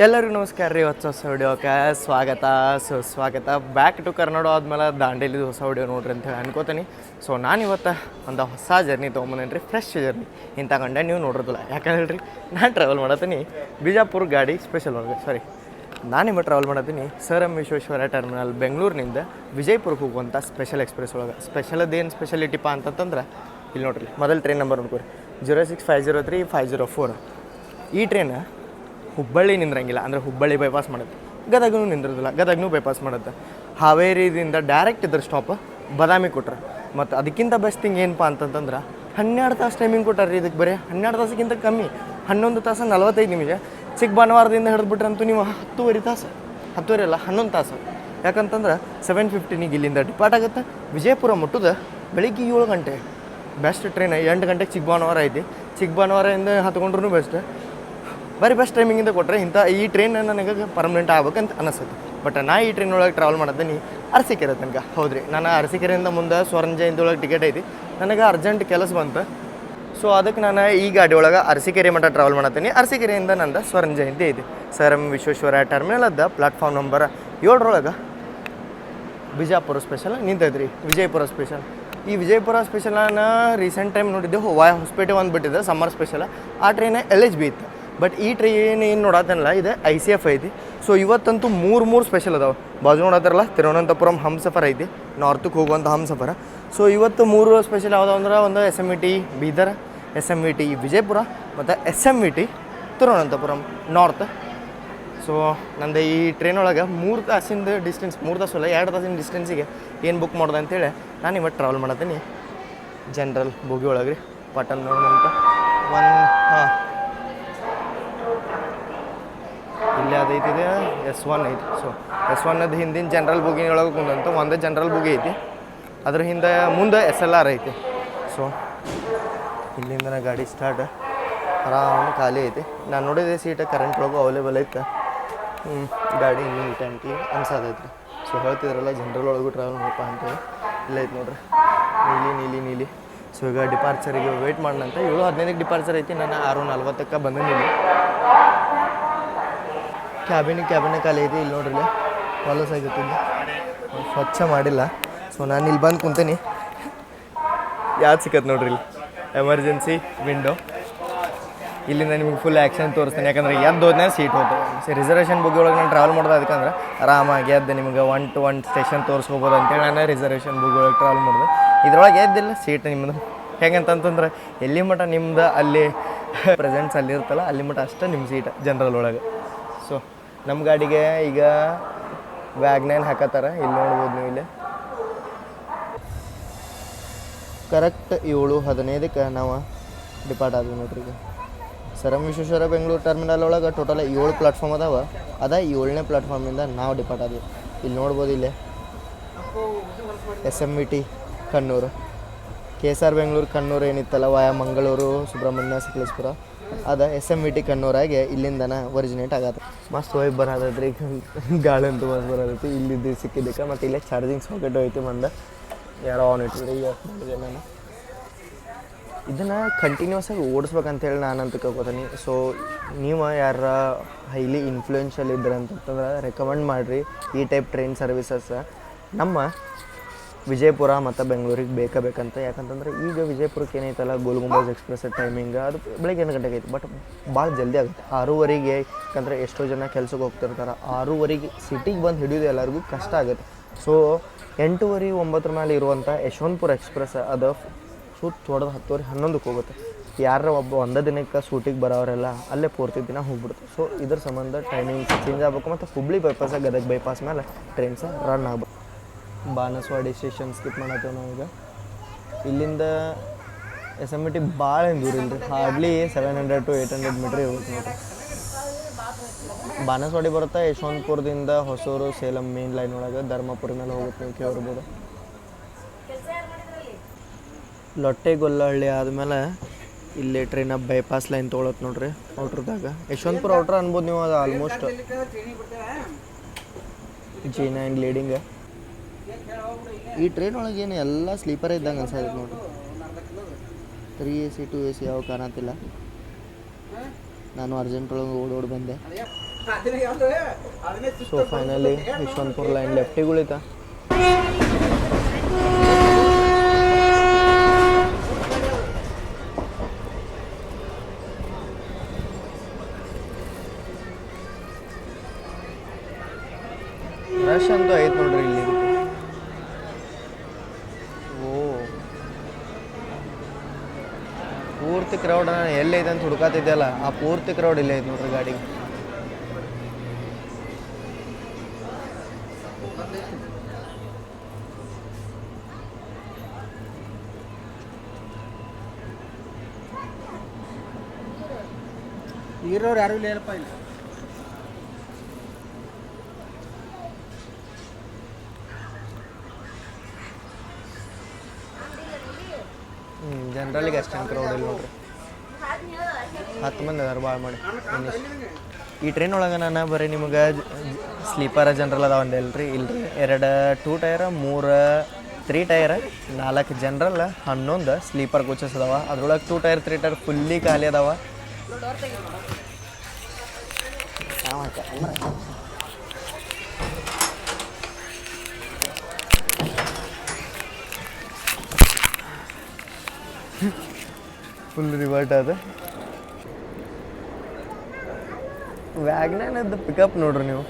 ಎಲ್ಲರಿಗೂ ನಮಸ್ಕಾರ ರೀ. ಹೊಸ ವಿಡಿಯೋಕ್ಕೆ ಸ್ವಾಗತ ಬ್ಯಾಕ್ ಟು ಕರ್ನಾಡ ಆದ್ಮೇಲೆ ದಾಂಡೇಲಿದು ಹೊಸ ವಿಡಿಯೋ ನೋಡ್ರಿ ಅಂತ ಹೇಳಿ ಅನ್ಕೋತೀನಿ. ಸೊ ನಾನಿವತ್ತು ಒಂದು ಹೊಸ ಜರ್ನಿ ತೊಗೊಂಬಂದೇನಿ ರೀ, ಫ್ರೆಶ್ ಜರ್ನಿ. ಇಂಥ ಕಂಡ ನೀವು ನೋಡಿರೋದಿಲ್ಲ. ಯಾಕಂದ್ರೆ ಹೇಳ್ರಿ, ನಾನು ಟ್ರಾವೆಲ್ ಮಾಡತ್ತೀನಿ ಬಿಜಾಪುರ ಗಾಡಿ ಸ್ಪೆಷಲ್ ಒಳಗೆ. ನಾನಿವ ಟ್ರಾವೆಲ್ ಮಾಡತ್ತೀನಿ ಸರ್ ಎಂ ವಿಶ್ವೇಶ್ವರಯ್ಯ ಟರ್ಮಿನಲ್ ಬೆಂಗಳೂರಿನಿಂದ ವಿಜಯಪುರಕ್ಕೆ ಹೋಗುವಂಥ ಸ್ಪೆಷಲ್ ಎಕ್ಸ್ಪ್ರೆಸ್ ಒಳಗೆ. ಸ್ಪೆಷಲದೇನು ಸ್ಪೆಷಲಿಟಿಪ್ಪ ಅಂತಂದ್ರೆ ಇಲ್ಲಿ ನೋಡ್ರಿ, ಮೊದಲು ಟ್ರೈನ್ ನಂಬರ್ ನೋಡ್ಕೊರಿ 06503 ಈ ಟ್ರೈನ್ ಹುಬ್ಬಳ್ಳಿ ನಿಂದ್ರಂಗಿಲ್ಲ, ಅಂದರೆ ಹುಬ್ಬಳ್ಳಿ ಬೈಪಾಸ್ ಮಾಡುತ್ತೆ. ಗದಗನೂ ನಿಂದ್ರದಿಲ್ಲ, ಗದಗನೂ ಬೈಪಾಸ್ ಮಾಡುತ್ತೆ. ಹಾವೇರಿದಿಂದ ಡೈರೆಕ್ಟ್ ಇದ್ರ ಸ್ಟಾಪ್ ಬದಾಮಿ ಕೊಟ್ರೆ. ಮತ್ತು ಅದಕ್ಕಿಂತ ಬೆಸ್ಟ್ ಥಿಂಗ್ ಏನಪ್ಪ ಅಂತಂತಂದ್ರೆ 12 ತಾಸು ಟೈಮಿಂಗ್ ಕೊಟ್ಟಾರ ರೀ. ಇದಕ್ಕೆ ಬರೀ 12 ತಾಸಿಗಿಂತ ಕಮ್ಮಿ, 11 ತಾಸು 45 ನಿಮಿಷ. ಚಿಕ್ಕ ಭಾನುವಾರದಿಂದ ಹಿಡಿದ್ಬಿಟ್ರಂತೂ ನೀವು 10 ತಾಸು, 10 ಅಲ್ಲ 11 ತಾಸು. ಯಾಕಂತಂದ್ರೆ 7:15 ಇಲ್ಲಿಂದ ಡಿಪಾರ್ಟ್ ಆಗುತ್ತೆ. ವಿಜಯಪುರ ಮುಟ್ಟುದ ಬೆಳಿಗ್ಗೆ 7 ಗಂಟೆ. Best train. 8 ಗಂಟೆಗೆ ಚಿಕ್ಕ ಭಾನುವಾರ ಐತಿ. ಚಿಕ್ಕ ಭಾನುವಾರದಿಂದ ಹತ್ಕೊಂಡ್ರೂ ಬೆಸ್ಟ್. ಬರೀ ಬೆಸ್ಟ್ ಟೈಮಿಂಗಿಂದ ಕೊಟ್ಟರೆ ಈ ಟ್ರೈನ್ ನನಗೆ ಪರ್ಮನೆಂಟ್ ಆಗ್ಬೇಕಂತ ಅನಿಸುತ್ತೆ. ಬಟ್ ನಾ ಈ ಟ್ರೈನ್ ಒಳಗೆ ಟ್ರಾವೆಲ್ ಮಾಡತ್ತೀನಿ ಅರಸೀಕೆರೆ ತನಕ. ಹೌದ್ರಿ, ನಾನು ಅರಸೀಕೆರೆಯಿಂದ ಮುಂದೆ ಸ್ವರ್ಣ ಜಯಂತಿ ಟಿಕೆಟ್ ಐತಿ. ನನಗೆ ಅರ್ಜೆಂಟ್ ಕೆಲಸ ಬಂತು. ಸೊ ಅದಕ್ಕೆ ನಾನು ಈ ಗಾಡಿ ಒಳಗೆ ಅರಸೀಕೆರೆ ಮಟ್ಟ ಟ್ರಾವೆಲ್ ಮಾಡತ್ತೀನಿ. ಅರಸೀಕೆರೆಯಿಂದ ನಂದು ಸ್ವರ್ಣ ಜಯಂತಿ ಐತಿ. ಸರ್ ಎಂ ವಿಶ್ವೇಶ್ವರಯ್ಯ ಟರ್ಮಿನಲ್ ಅದ ಪ್ಲಾಟ್ಫಾರ್ಮ್ ನಂಬರ್ 7 ಬಿಜಾಪುರ ಸ್ಪೆಷಲ್ ನಿಂತೈತ್ರಿ. ವಿಜಯಪುರ ಸ್ಪೆಷಲ್. ಈ ವಿಜಯಪುರ ಸ್ಪೆಷಲ್ ನಾನು ರೀಸೆಂಟ್ ಟೈಮ್ ನೋಡಿದ್ದೆ. ಹೊಸಪೇಟೆ ಒಂದು ಬಿಟ್ಟಿದ್ದೆ ಸಮ್ಮರ್ ಸ್ಪೆಷಲ್. ಆ ಟ್ರೈನ್ LHB ಇತ್ತು. ಬಟ್ ಈ ಟ್ರೈನ್ ಏನು ನೋಡತ್ತನಲ್ಲ ಇದು ICF ಐತಿ. ಸೊ ಇವತ್ತಂತೂ ಮೂರು ಸ್ಪೆಷಲ್ ಅದಾವೆ. ಬಾಜು ನೋಡತ್ತಾರಲ್ಲ ತಿರುವನಂತಪುರಂ ಹಮ್ಸಫರ್ ಐತಿ, ನಾರ್ತಕ್ಕೆ ಹೋಗುವಂಥ ಹಮ್ಸಫರ. ಸೊ ಇವತ್ತು 3 ಸ್ಪೆಷಲ್ ಯಾವ್ದು ಅಂದ್ರೆ ಒಂದು SMVT ಬೀದರ್, SMVT ವಿಜಯಪುರ ಮತ್ತು SMVT ತಿರುವನಂತಪುರಂ ನಾರ್ತ್. ಸೊ ನಂದು ಈ ಟ್ರೈನ್ ಒಳಗೆ 3 ತಾಸಿಂದ ಡಿಸ್ಟೆನ್ಸ್, 3 ತಾಸು ಅಲ್ಲ 2 ತಾಸಿನ ಡಿಸ್ಟೆನ್ಸಿಗೆ ಏನು ಬುಕ್ ಮಾಡೋದು ಅಂತೇಳಿ ನಾನು ಇವತ್ತು ಟ್ರಾವೆಲ್ ಮಾಡತ್ತೀನಿ ಜನರಲ್ ಬೋಗಿ ಒಳಗೆ ರೀ. ಪಟನ್ ನೋಡೋಂತ ಇಲ್ಲೇ ಅದೈತಿದೆ S1 ಐತಿ. ಸೊ S1 ಹಿಂದಿನ ಜನರಲ್ ಬೋಗಿ ಒಳಗೆ ಕುಂದಂತ ಒಂದು ಜನರಲ್ ಬೋಗಿ ಐತಿ. ಅದ್ರ ಮುಂದೆ SLR ಐತಿ. ಸೊ ಇಲ್ಲಿಂದ ಗಾಡಿ ಸ್ಟಾರ್ಟ್ ಆರಾಮ ಖಾಲಿ ಐತಿ. ನಾನು ನೋಡಿದೆ ಸೀಟ್ ಕರೆಂಟ್ ಒಳಗೂ ಅವೈಲೇಬಲ್ ಐತೆ. ಗಾಡಿ ಇನ್ನೂ ಟ್ಯಾಂಕಿ ಅನ್ಸೋದೈತ್ರಿ. ಸೊ ಹೇಳ್ತಿದ್ರಲ್ಲ ಜನರಲ್ ಒಳಗೂ ಟ್ರಾವೆಲ್ ಮಾಡಪ್ಪ ಅಂತೇಳಿ. ಇಲ್ಲ ಐತೆ ನೋಡ್ರಿ, ನೀಲಿ. ಸೊ ಈಗ ಡಿಪಾರ್ಚರಿಗೆ ವೆಯ್ಟ್ ಮಾಡೋಣಂತ. 7:15ಕ್ಕೆ ಡಿಪಾರ್ಚರ್ ಐತಿ. ನಾನು 6:40ಕ್ಕೆ ಬಂದಿದ್ದೀನಿ. ಕ್ಯಾಬಿನ್ ಖಾಲಿ ಐತಿ. ಇಲ್ಲಿ ನೋಡ್ರಿ, ಹೊಲಸ್ ಆಗಿತ್ತು, ಸ್ವಚ್ಛ ಮಾಡಿಲ್ಲ. ಸೊ ನಾನು ಇಲ್ಲಿ ಬಂದು ಕುಂತೀನಿ. ಯಾವ್ದು ಸಿಕ್ಕತ್ತೆ ನೋಡ್ರಿ, ಇಲ್ಲಿ ಎಮರ್ಜೆನ್ಸಿ ವಿಂಡೋ. ಇಲ್ಲಿಂದ ನಿಮ್ಗೆ ಫುಲ್ ಆ್ಯಕ್ಷನ್ ತೋರಿಸ್ತಾನೆ. ಯಾಕಂದ್ರೆ ಹೋದ್ನೇ ಸೀಟ್ ಹೋಗ್ತದೆ. ರಿಸರ್ವೇಷನ್ ಬಗ್ಗೆ ಒಳಗೆ ನಾನು ಟ್ರಾವೆಲ್ ಮಾಡೋದು. ಅದಕ್ಕಂದ್ರೆ ಆರಾಮಾಗಿ ನಿಮ್ಗೆ 1 to 1 ಸ್ಟೇಷನ್ ತೋರಿಸ್ಕೋಬೋದು ಅಂತೇಳಿ ನಾನು ರಿಸರ್ವೇಷನ್ ಬಗ್ಗೆ ಒಳಗೆ ಟ್ರಾವೆಲ್ ಮಾಡಿದೆ. ಇದ್ರೊಳಗೆ ಎದ್ದಿಲ್ಲ ಸೀಟ್ ನಿಮ್ಮದು. ಹೆಂಗಂತಂತಂದ್ರೆ ಎಲ್ಲಿ ಮಟ್ಟ ನಿಮ್ದು ಅಲ್ಲಿ ಪ್ರೆಸೆಂಟ್ಸ್ ಅಲ್ಲಿರ್ತಲ್ಲ ಅಲ್ಲಿ ಮಟ್ಟ ಅಷ್ಟೇ ನಿಮ್ಮ ಸೀಟ್ ಜನರಲ್ ಒಳಗೆ. ಸೊ ನಮ್ಮ ಗಾಡಿಗೆ ಈಗ ವ್ಯಾಗ್ನೈನ್ ಹಾಕತ್ತಾರ. ಇಲ್ಲಿ ನೋಡ್ಬೋದು ನೀವು. ಇಲ್ಲಿ ಕರೆಕ್ಟ್ 7:15ಕ್ಕೆ ನಾವು ಡಿಪಾರ್ಟ್ ಆದ್ವಿ ನೋಡ್ರಿ. ಈಗ sir M Visvesvaraya Bengaluru terminal ಒಳಗೆ ಟೋಟಲ್ 7 ಪ್ಲಾಟ್ಫಾರ್ಮ್ ಅದಾವೆ. 7ನೇ ಪ್ಲಾಟ್ಫಾರ್ಮಿಂದ ನಾವು ಡಿಪಾರ್ಟ್ ಆದ್ವಿ. ಇಲ್ಲಿ ನೋಡ್ಬೋದು. ಇಲ್ಲೇ SMVT ಕಣ್ಣೂರು, KSR ಬೆಂಗಳೂರು ಕಣ್ಣೂರು ಏನಿತ್ತಲ್ಲ ವಾಯ ಮಂಗಳೂರು ಸುಬ್ರಹ್ಮಣ್ಯ ಸಕಲೇಶ್ಪುರ, ಅದು SMVT ಕಣ್ಣೂರಾಗೆ ಇಲ್ಲಿಂದನ ಒರಿಜಿನೇಟ್ ಆಗತ್ತೆ. ಮಸ್ತ್ ವೈಬ್ ಬರೋದೈತ್ರಿ. ಗಾಳಿ ಅಂತೂ ಮಸ್ತ್ ಬರೋದೈತಿ. ಇಲ್ಲಿದ್ದು ಸಿಕ್ಕಿದ್ದಕ್ಕೆ. ಮತ್ತು ಇಲ್ಲೇ ಚಾರ್ಜಿಂಗ್ ಸಾಕೆಟ್ ಐತಿ. ಬಂದು ಯಾರೋ ಆನ್ ಇಟ್ಟಿದ್ರಿ. ಈಗ ಮಾಡಿದೆ ನಾನು ಇದನ್ನು ಕಂಟಿನ್ಯೂಸ್ ಆಗಿ ಓಡಿಸ್ಬೇಕಂತೇಳಿ ನಾನಂತ ಕೇಳ್ಕೊತೀನಿ. ಸೊ ನೀವು ಯಾರ ಹೈಲಿ ಇನ್ಫ್ಲೂಯೆನ್ಷಿಯಲ್ ಇದ್ರೆ ಅಂತಂದ್ರೆ ರೆಕಮೆಂಡ್ ಮಾಡಿರಿ ಈ ಟೈಪ್ ಟ್ರೈನ್ ಸರ್ವಿಸಸ್ ನಮ್ಮ ವಿಜಯಪುರ ಮತ್ತು ಬೆಂಗಳೂರಿಗೆ ಬೇಕಂತ. ಯಾಕಂತಂದ್ರೆ ಈಗ ವಿಜಯಪುರಕ್ಕೆ ಏನೈತಲ್ಲ ಗೋಲ್ಗುಂಬಜ್ ಎಕ್ಸ್ಪ್ರೆಸ್ ಟೈಮಿಂಗ್ ಅದು ಬೆಳಗ್ಗೆ 8 ಗಂಟೆಗೆ ಐತಿ. ಬಟ್ ಭಾಳ ಜಲ್ದಿ ಆಗುತ್ತೆ 6:15ಗೆ. ಯಾಕಂದರೆ ಎಷ್ಟೋ ಜನ ಕೆಲ್ಸಕ್ಕೆ ಹೋಗ್ತಿರ್ತಾರೆ. 6:15ಗೆ ಸಿಟಿಗೆ ಬಂದು ಹಿಡಿಯೋದು ಎಲ್ಲರಿಗೂ ಕಷ್ಟ ಆಗುತ್ತೆ. ಸೊ 8:30, 9 ಮೇಲೆ ಇರುವಂಥ ಯಶವಂತಪುರ ಎಕ್ಸ್ಪ್ರೆಸ್ ಅದು ಸುತ್ತ ಹೊಡೆದು 10:30, 11ಕ್ಕೆ ಹೋಗುತ್ತೆ. ಯಾರ ಒಂದೇ ದಿನಕ್ಕೆ ಶೂಟಿಗೆ ಬರೋರೆಲ್ಲ ಅಲ್ಲೇ ಪೂರ್ತಿ ದಿನ ಹೋಗ್ಬಿಡುತ್ತೆ. ಸೊ ಇದ್ರ ಸಂಬಂಧ ಟೈಮಿಂಗ್ಸ್ ಚೇಂಜ್ ಆಗಬೇಕು. ಮತ್ತು ಹುಬ್ಳಿ ಬೈಪಾಸ್ ಗದಗ ಬೈಪಾಸ್ ಮೇಲೆ ಟ್ರೈನ್ಸ್ ರನ್ ಆಗ್ಬೇಕು. ಬಾನಸವಾಡಿ ಸ್ಟೇಷನ್ ಸ್ಕಿಪ್ ಮಾಡತ್ತೇವೆ ನಾವು ಈಗ. ಇಲ್ಲಿಂದ SMVT ಭಾಳ ದೂರ ಇಲ್ಲರಿ. ಹಾರ್ಡ್ಲಿ 700 to 800 ಮೀಟ್ರ್ ಇರುತ್ತೆ ನೋಡ್ರಿ. ಬಾನಸವಾಡಿ ಬರುತ್ತೆ ಯಶವಂತಪುರದಿಂದ ಹೊಸೂರು ಸೇಲಂ ಮೇನ್ ಲೈನ್ ಒಳಗೆ ಧರ್ಮಪುರ ಮೇಲೆ ಹೋಗುತ್ತೆ. ನೀವು ಕೇಳಿರ್ಬೋದು. ಲೊಟ್ಟೆಗೊಲ್ಲಹಳ್ಳಿ ಆದಮೇಲೆ ಇಲ್ಲಿ ಟ್ರೈನ್ ಬೈಪಾಸ್ ಲೈನ್ ತೊಗೊಳತ್ತೆ ನೋಡ್ರಿ. ಔಟ್ರದಾಗ ಯಶವಂತಪುರ ಔಟ್ರ್ ಅನ್ಬೋದು ನೀವು. ಅದು ಆಲ್ಮೋಸ್ಟ್ G9 ಲೀಡಿಂಗ್. ಈ ಟ್ರೈನ್ ಒಳಗೆ ಏನು ಎಲ್ಲ ಸ್ಲೀಪರ್ ಇದ್ದಂಗೆ ಅನ್ಸತ್ತೆ ನೋಡ್ರಿ. 3 AC 2 AC ಯಾವ ಕಾಣತ್ತಿಲ್ಲ. ನಾನು ಅರ್ಜೆಂಟ್ ಒಳಗೆ ಓಡೋಡಿ ಬಂದೆ. ಸೊ ಫೈನಲಿ ಯಶವಂತಪುರ ಲೈನ್ ಲೆಫ್ಟಿಗೆ ಉಳಿತ. ರಶ್ ಅಂತೂ ಐತೆ ನೋಡ್ರಿ ಇಲ್ಲಿ. ಪೂರ್ತಿ ಕ್ರೌಡ್ ಎಲ್ಲೈತೆ ಅಂತ ಹುಡುಕಾತಿದ್ದೆಲ್ಲ, ಆ ಪೂರ್ತಿ ಕ್ರೌಡ್ ಇಲ್ಲೇ ಐತೆ ನೋಡ್ರಿ ಗಾಡಿಗೆ. ಇರೋರು ಯಾರು ಇಲ್ಲಪ್ಪ ಇಲ್ಲ. ಜನರಲ್ಲಿಗೆ ಅಷ್ಟೇನು ಕ್ರೌಡ್ ಇಲ್ಲ ನೋಡ್ರಿ. 10 ಮಂದಿ ಅದಾರ ಭಾಳ ಮಾಡಿ. ಈ ಟ್ರೈನ್ ಒಳಗೆ ನಾನು ಬರೀ ನಿಮಗೆ ಸ್ಲೀಪರ್ ಜನರಲ್ ಅದಾವ ಅಂದೇಲ್ರಿ. ಇಲ್ರಿ, 2 tyre 3 tyre 4 general 11 sleeper coaches ಅದಾವ. ಅದ್ರೊಳಗೆ 2 ಟೈರ್ 3 ಟೈರ್ ಫುಲ್ಲಿ ಖಾಲಿ ಅದಾವ. ಫುಲ್ ರಿವರ್ಟ್ ಅದ. ವ್ಯಾಗ್ನೈನದ್ದು ಪಿಕಪ್ ನೋಡ್ರಿ ನೀವು,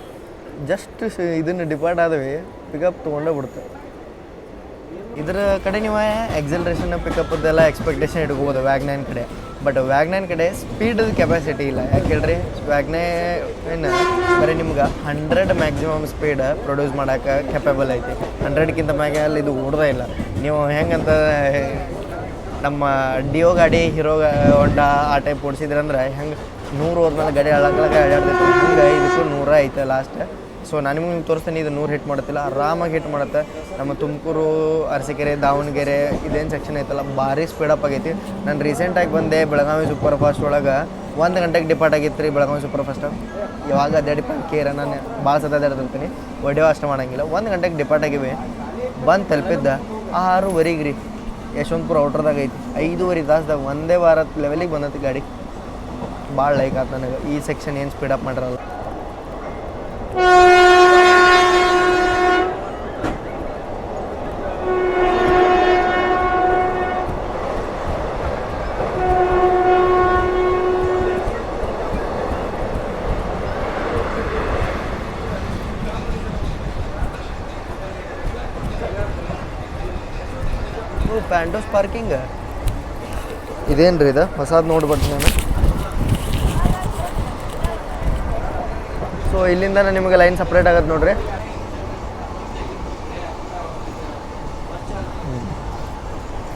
ಜಸ್ಟ್ ಇದನ್ನು ಡಿಪಾರ್ಟ್ ಆದವಿ ಪಿಕಪ್ ತೊಗೊಂಡೇ ಬಿಡ್ತಾರೆ. ಇದರ ಕಡೆ ನೀವು ಎಕ್ಸಲ್ರೇಷನ್ ಪಿಕಪ್ಪದ್ದೆಲ್ಲ ಎಕ್ಸ್ಪೆಕ್ಟೇಷನ್ ಇಟ್ಕೋಬೋದು ವ್ಯಾಗ್ನೈನ್ ಕಡೆ. ಬಟ್ ವ್ಯಾಗ್ನೈನ್ ಕಡೆ ಸ್ಪೀಡ್ ಕೆಪಾಸಿಟಿ ಇಲ್ಲ. ಯಾಕೆ ಹೇಳ್ರಿ, ವ್ಯಾಗ್ನೈನ್ ಬರೀ ನಿಮ್ಗೆ 100 ಮ್ಯಾಕ್ಸಿಮಮ್ ಸ್ಪೀಡ್ ಪ್ರೊಡ್ಯೂಸ್ ಮಾಡೋಕೆ ಕೆಪೇಬಲ್ ಐತಿ. 100ಕ್ಕಿಂತ ಮ್ಯಾಗೆ ಅಲ್ಲಿ ಇದು ಓಡ್ದೇ ಇಲ್ಲ. ನೀವು ಹೆಂಗಂತ ನಮ್ಮ ಡಿಯೋ ಗಾಡಿ, ಹೀರೋ ಹೊಂಡಾ ಆ ಟೈಪ್ ಓಡಿಸಿದ್ರಂದ್ರೆ ಹೆಂಗೆ 100 ಹೋದ್ಮೇಲೆ ಗಾಡಿ ಅಳಗ್ಲಾಗ ಅಡ್ಯಾಡ್ತೈತಿ. ಹಂಗೆ ಇದಕ್ಕೂ 100 ಐತೆ ಲಾಸ್ಟ್. ಸೊ ನಾನು ನಿಮ್ಗೆ ತೋರಿಸ್ತೀನಿ, ಇದು 100 ಹಿಟ್ ಮಾಡುತ್ತಿಲ್ಲ, ಆರಾಮಾಗಿ ಹಿಟ್ ಮಾಡುತ್ತೆ. ನಮ್ಮ ತುಮಕೂರು, ಅರಸೀಕೆರೆ, ದಾವಣಗೆರೆ ಇದೇನು ಸೆಕ್ಷನ್ ಐತಲ್ಲ ಭಾರಿ ಸ್ಪೀಡಪ್ ಆಗೈತಿ. ನಾನು ರೀಸೆಂಟಾಗಿ ಬಂದೆ ಬೆಳಗಾವಿ ಸೂಪರ್ ಫಾಸ್ಟ್ ಒಳಗೆ 1 ಗಂಟೆಗೆ ಡಿಪಾರ್ಟ್ ಆಗಿತ್ತು ರೀ ಬೆಳಗಾವಿ ಸೂಪರ್ ಫಾಸ್ಟ್. ಯಾವಾಗ ಅಡ್ಡಾಡಿಪ್ಪ ಕೇರ ನಾನು ಭಾಳ ಸತ ಅಡ್ಡಾಡ್ತಿರ್ತೀನಿ, ಒಡೆಯೋ ಅಷ್ಟು ಮಾಡೋಂಗಿಲ್ಲ. 1 ಗಂಟೆಗೆ ಡಿಪಾರ್ಟ್ ಆಗಿವೆ. ಬಂದು ತಲುಪಿದ್ದ 6:15 ರೀ. ಯಶವಂತಪುರ ಔಟ್ರದಾಗ ಐತಿ. 5.5 ತಾಸ್ದಾಗ ಒಂದೇ ವಾರ ಲೆವೆಲಿಗೆ ಬಂದೈತಿ ಗಾಡಿ. ಭಾಳ ಲೈಕ್ ಆಯ್ತು ನನಗೆ ಈ ಸೆಕ್ಷನ್ ಏನು ಸ್ಪೀಡಪ್ ಮಾಡಿರಲ್ಲ. ಪ್ಯಾಂಟೋಸ್ ಪಾರ್ಕಿಂಗ್ ಇದೇನು ರೀ, ಇದು ಹೊಸದು ನೋಡ್ಬಿಟ್ಟು ನಾನು. ಸೊ ಇಲ್ಲಿಂದ ನಿಮಗೆ ಲೈನ್ ಸಪ್ರೇಟ್ ಆಗತ್ತೆ ನೋಡ್ರಿ.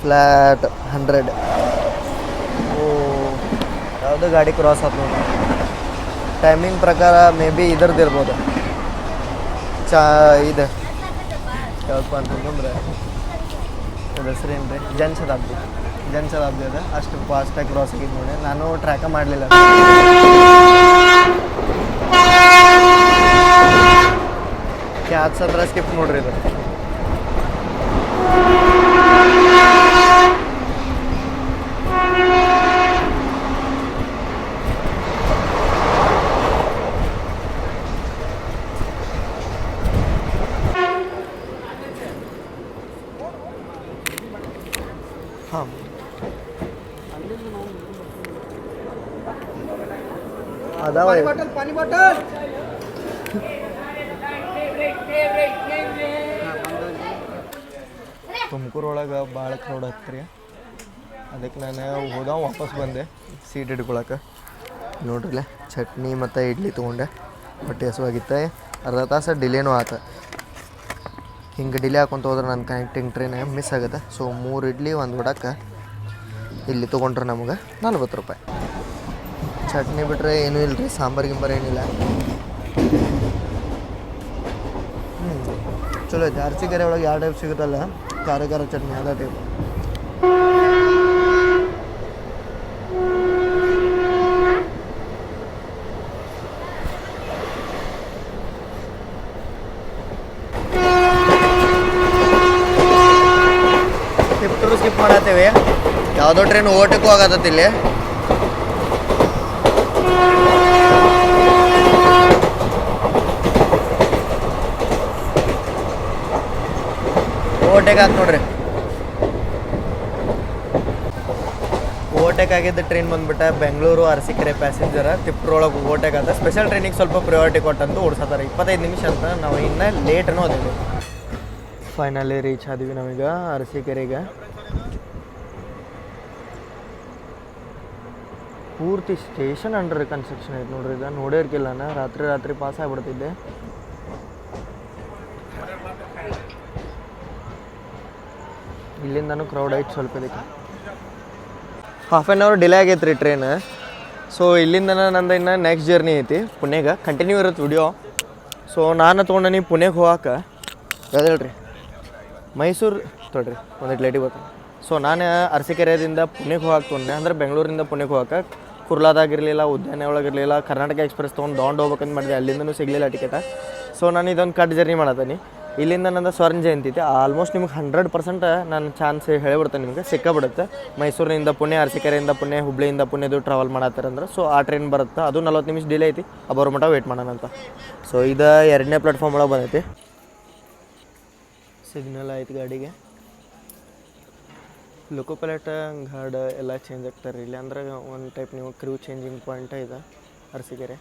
ಫ್ಲ್ಯಾಟ್ 100. ಯಾವುದೋ ಗಾಡಿ ಕ್ರಾಸ್ ಆಯ್ತು ನೋಡ್ರಿ. ಟೈಮಿಂಗ್ ಪ್ರಕಾರ ಮೇ ಬಿ ಇದ್ರದ್ದು ಇರ್ಬೋದು. ಇದು ಯಾವಪ್ಪ ಅಂತಂದ್ರೆ ಅದು ಹೆಸರೇನು ರೀ, ಜನಶತಾಬ್ದಿ ಅದ. ಅಷ್ಟು ಫಾಸ್ಟಾಗಿ ಕ್ರಾಸ್ ಆಗಿದ್ದು ನೋಡಿ, ನಾನು ಟ್ರ್ಯಾಕ ಮಾಡಲಿಲ್ಲ. ಕ್ಯಾಚ್ ಹತ್ರ ಸ್ಕಿಪ್ ನೋಡ್ರಿ ಇದು. ಹಾಂ, ಅದಾವ ಪಾನಿ ಬಾಟಲ್. ತುಮಕೂರೊಳಗೆ ಭಾಳ ಕ್ರೌಡ್ ಆಗ್ತರಿ. ಅದಕ್ಕೆ ನಾನು ಹೋದ ವಾಪಸ್ ಬಂದೆ ಸೀಟ್ ಹಿಡ್ಕೊಳಕ್ಕೆ. ನೋಡ್ರಿಲ್ಲ, ಚಟ್ನಿ ಮತ್ತು ಇಡ್ಲಿ ತೊಗೊಂಡೆ. ಹೊಟ್ಟೆ ಹಸುವಾಗಿತ್ತು. ಅರ್ಧ ತಾಸು ಡಿಲೇನೂ ಆತ. ಹಿಂಗೆ ಡಿಲೇ ಹಾಕೊಂತ ಹೋದ್ರೆ ನನ್ನ ಕನೆಕ್ಟಿಂಗ್ ಟ್ರೈನ್ ಮಿಸ್ ಆಗುತ್ತೆ. ಸೊ 3 ಇಡ್ಲಿ 1 ವಡಕ್ಕೆ ಇಲ್ಲಿ ತೊಗೊಂಡ್ರೆ ನಮಗೆ 40 ರೂಪಾಯಿ. ಚಟ್ನಿ ಬಿಟ್ಟರೆ ಏನೂ ಇಲ್ಲ ರೀ, ಸಾಂಬಾರು ಗಿಂಬಾರು ಏನಿಲ್ಲ. ಚಲೋ ಐತೆ. ಅರಸೀಕೆರೆ ಒಳಗೆ ಯಾವ ಟೈಪ್ ಸಿಗುತ್ತಲ್ಲ, ಖಾರ ಖಾರ ಚಟ್ನಿ ಅದೇ ಟೈಪ್. ಸ್ಕಿಪ್ ಮಾಡತ್ತೇವೆ. ಯಾವುದೋ ಟ್ರೈನ್ ಓಟಕ್ಕೂ ಆಗತ್ತಲ್ಲಿ. ಓವರ್ಟೇಕ್ ಆಯ್ತು ನೋಡ್ರಿ. ಓವರ್ಟೇಕ್ ಆಗಿದ್ದ ಟ್ರೈನ್ ಬಂದ್ಬಿಟ್ಟು ಬೆಂಗಳೂರು ಅರಸೀಕೆರೆ ಪ್ಯಾಸೆಂಜರ ತಿಪ್ಟೂರೊಳಗೆ ಓವರ್ಟೇಕ್ ಆದ. ಸ್ಪೆಷಲ್ ಟ್ರೈನಿಗೆ ಸ್ವಲ್ಪ ಪ್ರಿಯಾರಿಟಿ ಕೊಟ್ಟಂತೂ ಓಡಿಸತ್ತಾರೆ. 25 ನಿಮಿಷ ಅಂತ ನಾವು ಇನ್ನೂ ಲೇಟನೂ ಅದೇವಿ. ಫೈನಲಿ ರೀಚ್ ಆದಿವಿ ನಾವೀಗ ಅರಸೀಕೆರೆಗೆ. ಪೂರ್ತಿ ಸ್ಟೇಷನ್ ಅಂಡರ್ ಕನ್ಸ್ಟ್ರಕ್ಷನ್ ಐತೆ ನೋಡ್ರಿ. ಈಗ ನೋಡಿರ್ಕಿಲ್ಲ ನಾನು ರಾತ್ರಿ ಪಾಸ್ ಆಗಿಬಿಡ್ತಿದ್ದೆ. ಇಲ್ಲಿಂದನೂ ಕ್ರೌಡ್ ಐತೆ ಸ್ವಲ್ಪ. ಇದಕ್ಕೆ ಹಾಫ್ ಆನ್ ಅವರ್ ಡಿಲೇ ಆಗೈತೆ ರೀ ಟ್ರೈನ್. ಸೊ ಇಲ್ಲಿಂದ ನಂದು ಇನ್ನು ನೆಕ್ಸ್ಟ್ ಜರ್ನಿ ಐತಿ ಪುಣೆಗೆ. ಕಂಟಿನ್ಯೂ ಇರುತ್ತೆ ವಿಡಿಯೋ. ಸೊ ನಾನು ತೊಗೊಂಡು ಪುಣೆಗೆ ಹೋಗಕ್ಕೆ ಅದಲ್ರಿ ಮೈಸೂರು ತೊಡ್ರಿ ಒಂದಿಟ್ಟು ಲೇಟಿಗೆ ಬರ್ತಾನೆ. ಸೊ ನಾನು ಅರಸೀಕೆರೆಯಿಂದ ಪುಣೆಗೆ ಹೋಗಕ್ಕೆ ತೊಗೊಂಡೆ. ಅಂದ್ರೆ ಬೆಂಗಳೂರಿಂದ ಪುಣೆಗೆ ಹೋಗಕ್ಕೆ ಕುರ್ಲಾದಾಗಿರಲಿಲ್ಲ, ಉದ್ಯಾನ ಒಳಗಿರಲಿಲ್ಲ. ಕರ್ನಾಟಕ ಎಕ್ಸ್ಪ್ರೆಸ್ ತೊಗೊಂಡು ಹೋಗ್ಬೇಕಂತ ಮಾಡಿದೆ. ಅಲ್ಲಿಂದನೂ ಸಿಗಲಿಲ್ಲ ಟಿಕೆಟ. ಸೊ ನಾನು ಇದೊಂದು ಕಟ್ ಜರ್ನಿ ಮಾಡತ್ತೀನಿ. ಇಲ್ಲಿಂದ ನಂದು ಸ್ವರ್ಣ ಜಯಂತಿ ಐತಿ. ಆಲ್ಮೋಸ್ಟ್ ನಿಮ್ಗೆ 100% ನಾನು ಚಾನ್ಸ್ ಹೇಳಿಬಿಡ್ತೇನೆ, ನಿಮಗೆ ಸಿಕ್ಕಾಬಿಡುತ್ತೆ. ಮೈಸೂರಿನಿಂದ ಪುಣೆ, ಅರಸೀಕೆರೆಯಿಂದ ಪುಣೆ, ಹುಬ್ಳಿಯಿಂದ ಪುಣೆದು ಟ್ರಾವೆಲ್ ಮಾಡತ್ತಾರಂದ್ರೆ ಸೊ ಆ ಟ್ರೈನ್ ಬರುತ್ತೆ. ಅದು 40 ನಿಮಿಷ ಡಿಲೇ ಐತಿ. ಬರೋ ಮಟ್ಟ ವೇಟ್ ಮಾಡೋಣ ಅಂತ. ಸೊ ಇದು 2ನೇ ಪ್ಲಾಟ್ಫಾರ್ಮ್ ಒಳಗೆ ಬಂದೈತಿ. ಸಿಗ್ನಲ್ ಆಯ್ತು ಗಾಡಿಗೆ. ಲೋಕೋ ಪೈಲಟ್ ಗಾರ್ಡ್ ಎಲ್ಲ ಚೇಂಜ್ ಆಗ್ತಾರೆ ಇಲ್ಲಿ. ಅಂದ್ರೆ ಒಂದು ಟೈಪ್ ನೀವು ಕ್ರೂ ಚೇಂಜಿಂಗ್ ಪಾಯಿಂಟ್ ಇದೆ ಅರಸೀಕೆರೆ.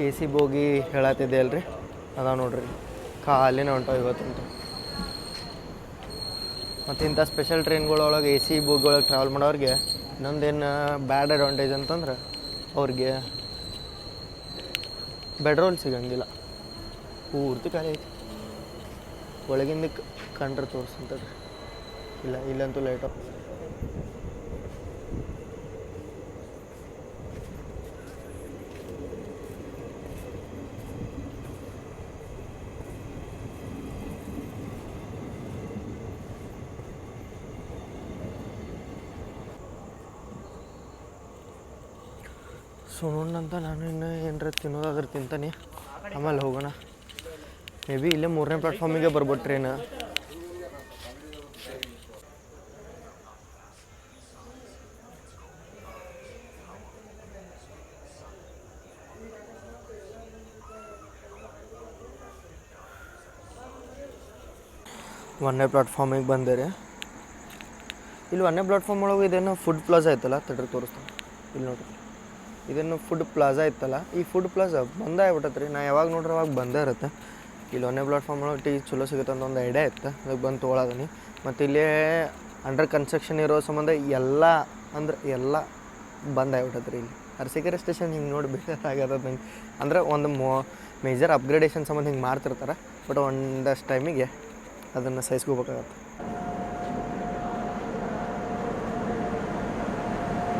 AC ಬೋಗಿ ಹೇಳತ್ತಿದ್ದೆ ಅಲ್ರಿ, ಅದಾವ ನೋಡ್ರಿ. ಖಾಲಿನ ಹೊಂಟಾವ ಇವತ್ತಂತೂ. ಮತ್ತು ಇಂಥ ಸ್ಪೆಷಲ್ ಟ್ರೈನ್ಗಳೊಳಗೆ AC ಬೋಗಿಯೊಳಗೆ ಟ್ರಾವೆಲ್ ಮಾಡೋರಿಗೆ ಇನ್ನೊಂದೇನು ಬ್ಯಾಡ್ ಅಡ್ವಾಂಟೇಜ್ ಅಂತಂದ್ರೆ ಅವ್ರಿಗೆ ಬೆಡ್ರೋಲ್ ಸಿಗಂಗಿಲ್ಲ. ಪೂರ್ತಿ ಖಾಲಿ ಐತಿ. ಒಳಗಿಂದ ಕಂಡ್ರೆ ತೋರಿಸ್ತಂತದ್ರಿ. ಇಲ್ಲಂತೂ ಲೈಟು. ಸುಣ್ಣಂತ ನಾನು ಇನ್ನೂ ಏನರ ತಿನ್ನೋದಾದ್ರೆ ತಿಂತಾನೆ, ಆಮೇಲೆ ಹೋಗೋಣ. ಮೇ ಬಿ ಇಲ್ಲೇ 3ನೇ ಪ್ಲಾಟ್ಫಾರ್ಮಿಗೆ ಬರ್ಬೋದು ಟ್ರೈನ್. ಒಂದನೇ ಪ್ಲಾಟ್ಫಾರ್ಮಿಗೆ ಬಂದೆ ರೀ. ಇಲ್ಲಿ 1ನೇ ಪ್ಲಾಟ್ಫಾರ್ಮ್ ಒಳಗೆ ಇದೇನು ಫುಡ್ ಪ್ಲಾಜಾ ಐತಲ್ಲ, ತಡ್ರಿ ತೋರಿಸ್ತಾನೆ. ಇಲ್ಲಿ ನೋಡಿರಿ, ಇದನ್ನು ಫುಡ್ ಪ್ಲಾಜಾ ಇತ್ತಲ್ಲ, ಈ ಫುಡ್ ಪ್ಲಾಜಾ ಬಂದೇ ಆಗ್ಬಿಟ್ಟೈತೆ ರೀ. ನಾ ಯಾವಾಗ ನೋಡ್ರಿ ಅವಾಗ ಬಂದೇ ಇರುತ್ತೆ. ಇಲ್ಲಿ 1ನೇ ಪ್ಲಾಟ್ಫಾರ್ಮ್ ಒಳಗೆ ಟೀ ಚಲೋ ಸಿಗುತ್ತೆ ಅಂತ ಒಂದು ಐಡಿಯಾ ಇತ್ತು. ಅದಕ್ಕೆ ಬಂದು ತೊಗೊಳದೀನಿ. ಮತ್ತು ಇಲ್ಲಿ ಅಂಡರ್ ಕನ್ಸ್ಟ್ರಕ್ಷನ್ ಇರೋ ಸಂಬಂಧ ಎಲ್ಲ ಬಂದ್ ಆಗ್ಬಿಟ್ಟೈತೆ ರೀ. ಇಲ್ಲಿ ಅರಸೀಕೆರೆ ಸ್ಟೇಷನ್ ಹಿಂಗೆ ನೋಡಿ ಬೇಜಾರಾಗ್ಯದ ನಂಗೆ. ಅಂದ್ರೆ ಒಂದು ಮೇಜರ್ ಅಪ್ಗ್ರೇಡೇಷನ್ ಸಂಬಂಧ ಹಿಂಗೆ ಮಾಡ್ತಿರ್ತಾರೆ. ಬಟ್ ಒಂದಷ್ಟು ಟೈಮಿಗೆ ಅದನ್ನು ಸಹಿಸ್ಕೋಬೇಕಾಗತ್ತೆ.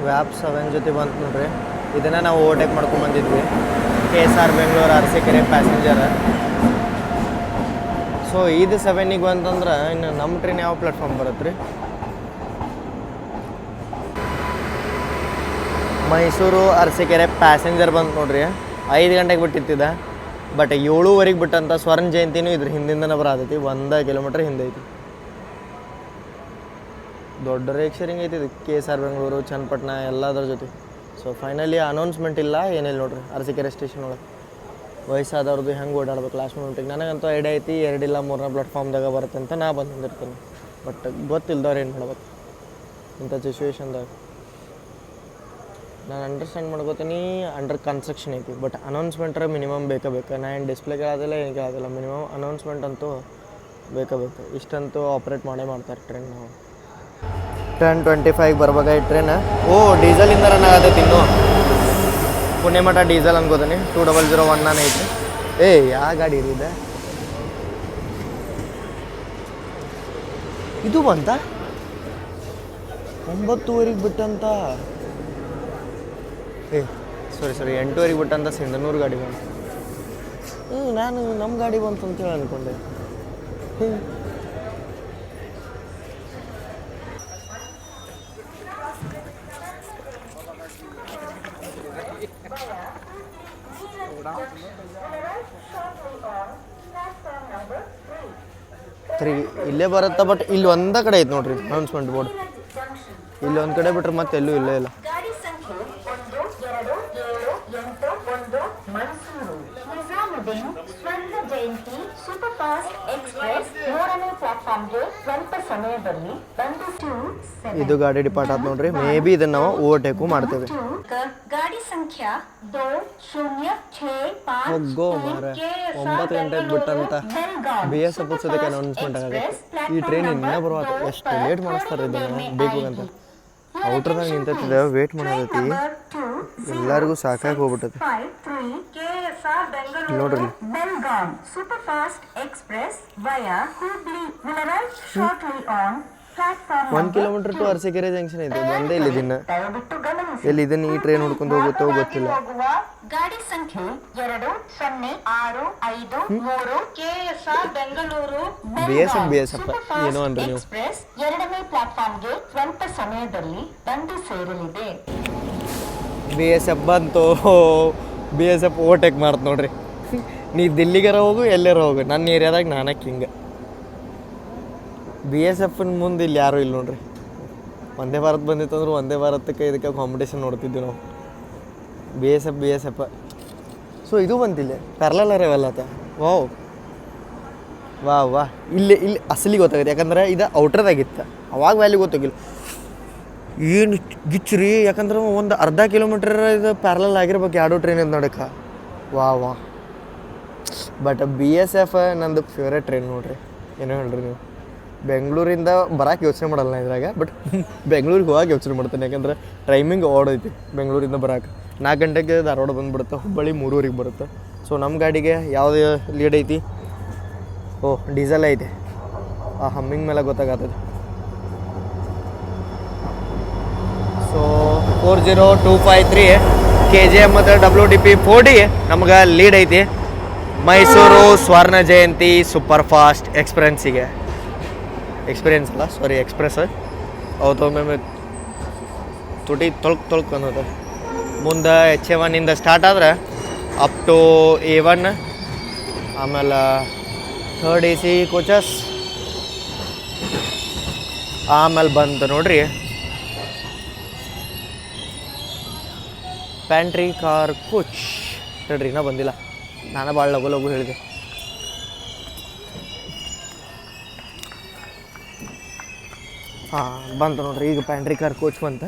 ವ್ಯಾಪ್ 7 ಜೊತೆ ಬಂತು ನೋಡ್ರಿ. ಇದನ್ನು ನಾವು ಓವರ್ಟೇಕ್ ಮಾಡ್ಕೊಂಬಂದಿದ್ವಿ. KSR Bengaluru Arsikere passenger. So ಇದು 7ಗೆ ಬಂತಂದ್ರೆ ಇನ್ನು ನಮ್ಮ ಟ್ರೈನ್ ಯಾವ ಪ್ಲಾಟ್ಫಾರ್ಮ್ ಬರುತ್ತೆ ರೀ? ಮೈಸೂರು ಅರಸೀಕೆರೆ ಪ್ಯಾಸೆಂಜರ್ ಬಂತು ನೋಡ್ರಿ. 5 ಗಂಟೆಗೆ ಬಿಟ್ಟಿತ್ತಿದ್ದ. ಬಟ್ 7:15 ಬಿಟ್ಟಂತ ಸ್ವರ್ಣ ಜಯಂತಿನೂ ಇದ್ರ ಹಿಂದಿಂದನೇ ಬರತೈತಿ. 1 ಕಿಲೋಮೀಟ್ರ್ ಹಿಂದೆ ಐತಿ. ದೊಡ್ಡ ರೇಕ್ ಶೇರಿಂಗ್ ಐತಿ ಇದು. KSR ಬೆಂಗಳೂರು, ಚನ್ನಪಟ್ಟಣ ಎಲ್ಲದರ ಜೊತೆ. ಸೊ ಫೈನಲಿ ಅನೌನ್ಸ್ಮೆಂಟ್ ಇಲ್ಲ, ಏನಿಲ್ಲ ನೋಡ್ರಿ ಅರಸೀಕೆರೆ ಸ್ಟೇಷನ್ ಒಳಗೆ. ವಯಸ್ಸಾದವ್ರದ್ದು ಹೆಂಗೆ ಓಡಾಡ್ಬೇಕು ಲಾಸ್ಟ್ ಮೂಮೆಂಟಿಗೆ. ನನಗಂತೂ ಐಡಿಯಾ ಐತಿ 2 ಇಲ್ಲ 3ನೇ ಪ್ಲಾಟ್ಫಾರ್ಮ್ದಾಗ ಬರುತ್ತೆ ಅಂತ ನಾ ಬಂದಿರ್ತೀನಿ. ಬಟ್ ಗೊತ್ತಿಲ್ದವ್ರು ಏನು ಮಾಡ್ಬೇಕು ಇಂಥ ಸಿಚುವೇಶನ್ದಾಗ. ನಾನು ಅಂಡರ್ಸ್ಟ್ಯಾಂಡ್ ಮಾಡ್ಕೋತೀನಿ, ಅಂಡರ್ ಕನ್ಸ್ಟ್ರಕ್ಷನ್ ಐತಿ. ಬಟ್ ಅನೌನ್ಸ್ಮೆಂಟ್ರೆ ಮಿನಿಮಮ್ ಬೇಕು. ನಾ ಏನು ಡಿಸ್ಪ್ಲೇ ಕೇಳೋದಿಲ್ಲ, ಏನು ಕೇಳೋದಿಲ್ಲ. ಮಿನಿಮಮ್ ಅನೌನ್ಸ್ಮೆಂಟ್ ಅಂತೂ ಬೇಕು. ಇಷ್ಟಂತೂ ಆಪ್ರೇಟ್ ಮಾಡ್ತಾರೆ ಟ್ರೈನ್. ನಾವು 10:25 ಬರ್ಬೇಕಾಗಿ ಟ್ರೈನ್. ಡೀಸೆಲಿಂದ ರನ್ ಆಗತೈತಿ ಇನ್ನೂ. ಪುಣೆ ಮಠ ಡೀಸೆಲ್ ಅನ್ಕೋತೀನಿ. 2001 ಐತಿ. ಯಾವ ಗಾಡಿ ಇದೆ ಇದು? ಬಂತ 9:00 ಬಿಟ್ಟಂತ. ಸಾರಿ 8:00 ಬಿಟ್ಟಂತ ಸಿಂಧನೂರು ಗಾಡಿ ಬಂತು. ನಾನು ನಮ್ಮ ಗಾಡಿ ಬಂತು ಅಂತೇಳಿ ಅಂದ್ಕೊಂಡೆ. 3 ಇಲ್ಲೇ ಬರುತ್ತೆ, ಬಟ್ ಇಲ್ಲಿ ಒಂದೇ ಕಡೆ ಐತೆ ನೋಡ್ರಿ ಅನೌನ್ಸ್ಮೆಂಟ್ ಬೋರ್ಡ್. ಇಲ್ಲಿ ಒಂದು ಕಡೆ ಬಿಟ್ರೆ ಮತ್ತೆ ಎಲ್ಲೂ ಇಲ್ಲೇ ಇಲ್ಲ. ಗಾಡಿ ಸಂಖ್ಯೆ 12781 ಮೈಸೂರು ನಿಜಾಮುದ್ದೀನ್ ಸ್ವರ್ಣ ಜಯಂತಿ ಸೂಪರ್ ಫಾಸ್ಟ್ ಎಕ್ಸ್ಪ್ರೆಸ್ 3ನೇ ಪ್ಲಾಟ್ಫಾರ್ಮ್ಗೆ ಸ್ವಲ್ಪ ಸಮಯದಲ್ಲಿ ಇದು ಗಾಡಿ ಡಿಪಾರ್ಟ್ ಆಯ್ತು ನೋಡ್ರಿ. ಮೇ ಬಿ ಇದನ್ನ ನಾವು ಓವರ್ಟೇಕು ಮಾಡ್ತೇವೆ. ಗಾಡಿ ಸಂಖ್ಯಾ 2065 ಹೋಗೋ ಮಾರ 9 ಗಂಟೆಗೆ ಬಿಟ್ಟಂತ ಬಿ ಎಸ್ ಎಫ್ ಸದ್ಯಕ್ಕೆ ಅನೌನ್ಸ್ಮೆಂಟ್ ಆಗುತ್ತೆ. ಈ ಟ್ರೈನ್ ಇನ್ನೂ ಬರುವಾಗ ಎಷ್ಟು ಲೇಟ್ ಮಾಡಿಸ್ತಾರೆ ಇದನ್ನು ಬೇಕು ಅಂತ. ಔಟ್ರದಾಗ ನಿಂತಿದ್ದೆ ವೇಟ್ ಮಾಡೋದೈತಿ, ಎಲ್ಲರಿಗೂ ಸಾಕಾಗಿ ಹೋಗ್ಬಿಟ್ಟೈತಿ ನೋಡ್ರಿ. Belgaum super fast express via Hubli will arrive shortly on platform 1 kilometre to Arasikere junction ಐತೆ. ಬಂದೇ ಇಲ್ಲ ದಿನ ದಯವಿಟ್ಟು ಗಮನಿಸಿ. ಎಲ್ಲಿ ಇದನ್ನ ಈ ಟ್ರೈನ್ ಹುಡ್ಕೊಂಡು ಹೋಗುತ್ತೋ ಗೊತ್ತಿಲ್ಲ. ಗಾಡಿ ಸಂಖ್ಯೆ 20653 ಕೆಎಸ್ಆರ್ ಬೆಂಗಳೂರು BSF ಏನೋ ಅಂದ್ರೆ ನೀವು ಎಕ್ಸ್ಪ್ರೆಸ್ 2ನೇ ಪ್ಲಾಟ್ಫಾರ್ಮ್ಗೆ ಸ್ವಲ್ಪ ಸಮಯದಲ್ಲಿ ಬಂದು ಸೇರಲಿದೆ. BSF ಬಂತು. BSF ಓವರ್ಟೇಕ್ ಮಾಡ್ತು ನೋಡ್ರಿ. ನೀ ದಿಲ್ಲಿಗಾರ ಹೋಗು ಎಲ್ಲಾರ ಹೋಗು, ನನ್ನ ಏರಿಯಾದಾಗ ನಾನೇ ಕಿಂಗ್. BSF ಮುಂದೆ ಇಲ್ಲಿ ಯಾರೂ ಇಲ್ಲ ನೋಡ್ರಿ. ವಂದೇ ಭಾರತ್ ಬಂದಿತ್ತು ಅಂದ್ರೆ ವಂದೇ ಭಾರತಕ್ಕೆ ಇದಕ್ಕೆ ಕಾಂಪಿಟೇಷನ್ ನೋಡ್ತಿದ್ವಿ ನಾವು. BSF ಸೊ ಇದು ಬಂತಿಲ್ಲ ಪ್ಯಾರಲಲ್ ಅರೇವಲ್ಲತ್ತ. ವಾವ್ ಇಲ್ಲಿ ಅಸಲಿ ಗೊತ್ತಾಗುತ್ತೆ, ಯಾಕಂದ್ರೆ ಇದು ಔಟ್ರದಾಗಿತ್ತು. ಅವಾಗ ವ್ಯಾಲ್ಯೂ ಗೊತ್ತಾಗಿಲ್ಲ. ಏನು ಗಿಚ್ಚ್ರಿ, ಯಾಕಂದ್ರೆ ಒಂದು ಅರ್ಧ ಕಿಲೋಮೀಟರ್ ಇದು ಪ್ಯಾರಲಲ್ ಆಗಿರ್ಬೇಕು ಎರಡು ಟ್ರೈನ್ ಇದು ನಡಕ್ಕೆ. ವಾ ಬಟ್ BSF ನಂದು ಫೇವ್ರೇಟ್ ಟ್ರೈನ್ ನೋಡ್ರಿ. ಏನೋ ಹೇಳ್ರಿ ನೀವು. ಬೆಂಗಳೂರಿಂದ ಬರೋಕೆ ಯೋಚನೆ ಮಾಡಲ್ಲ ನಾ ಇದ್ರಾಗ, ಬಟ್ ಬೆಂಗಳೂರಿಗೆ ಹೋಗಕ್ಕೆ ಯೋಚನೆ ಮಾಡ್ತೇನೆ. ಯಾಕಂದ್ರೆ ಟೈಮಿಂಗ್ ಓಡೈತಿ ಬೆಂಗಳೂರಿಂದ ಬರೋಕೆ. 4 ಗಂಟೆಗೆ ಧಾರವಾಡ ಬಂದುಬಿಡುತ್ತೆ, ಹುಬ್ಬಳ್ಳಿ 3 ಬರುತ್ತೆ. ಸೊ ನಮ್ಮ ಗಾಡಿಗೆ ಯಾವುದು ಲೀಡ್ ಐತಿ? ಡೀಸೆಲ್ ಐತಿ. ಆ ಹಮ್ಮಿಂಗ್ ಮೇಲೆ ಗೊತ್ತಾಗತ್ತದ. ಸೊ 40253 KGM ಮತ್ತು WDP 4D ನಮ್ಗೆ ಲೀಡ್ ಐತಿ ಮೈಸೂರು ಸ್ವರ್ಣ ಜಯಂತಿ ಸೂಪರ್ ಫಾಸ್ಟ್ ಎಕ್ಸ್ಪೀರಿಯನ್ಸ್ ಅಲ್ಲ ಸಾರಿ ಎಕ್ಸ್ಪ್ರೆಸ್. ಅವತ್ತೊಮ್ಮೆ ತುಟಿ ತೊಳ್ಕ್ ಅನ್ನೋದು. ಮುಂದೆ HA1 ಇಂದ ಸ್ಟಾರ್ಟ್ ಆದ್ರೆ ಅಪ್ ಟು A1, ಆಮೇಲೆ 3rd AC ಕೋಚಸ್, ಆಮೇಲೆ ಬಂತು ನೋಡ್ರಿ ಪ್ಯಾಂಟ್ರಿ ಕಾರ್ ಕೋಚ್. ಹೇಳ್ರಿ ಇನ್ನೂ ಬಂದಿಲ್ಲ, ನಾನು ಭಾಳ ಲಗು ಹೇಳಿದೆ. ಬಂತು ನೋಡ್ರಿ ಈಗ ಪ್ಯಾಂಟ್ರಿ ಕಾರ್ ಕೋಚ್ ಬಂತ.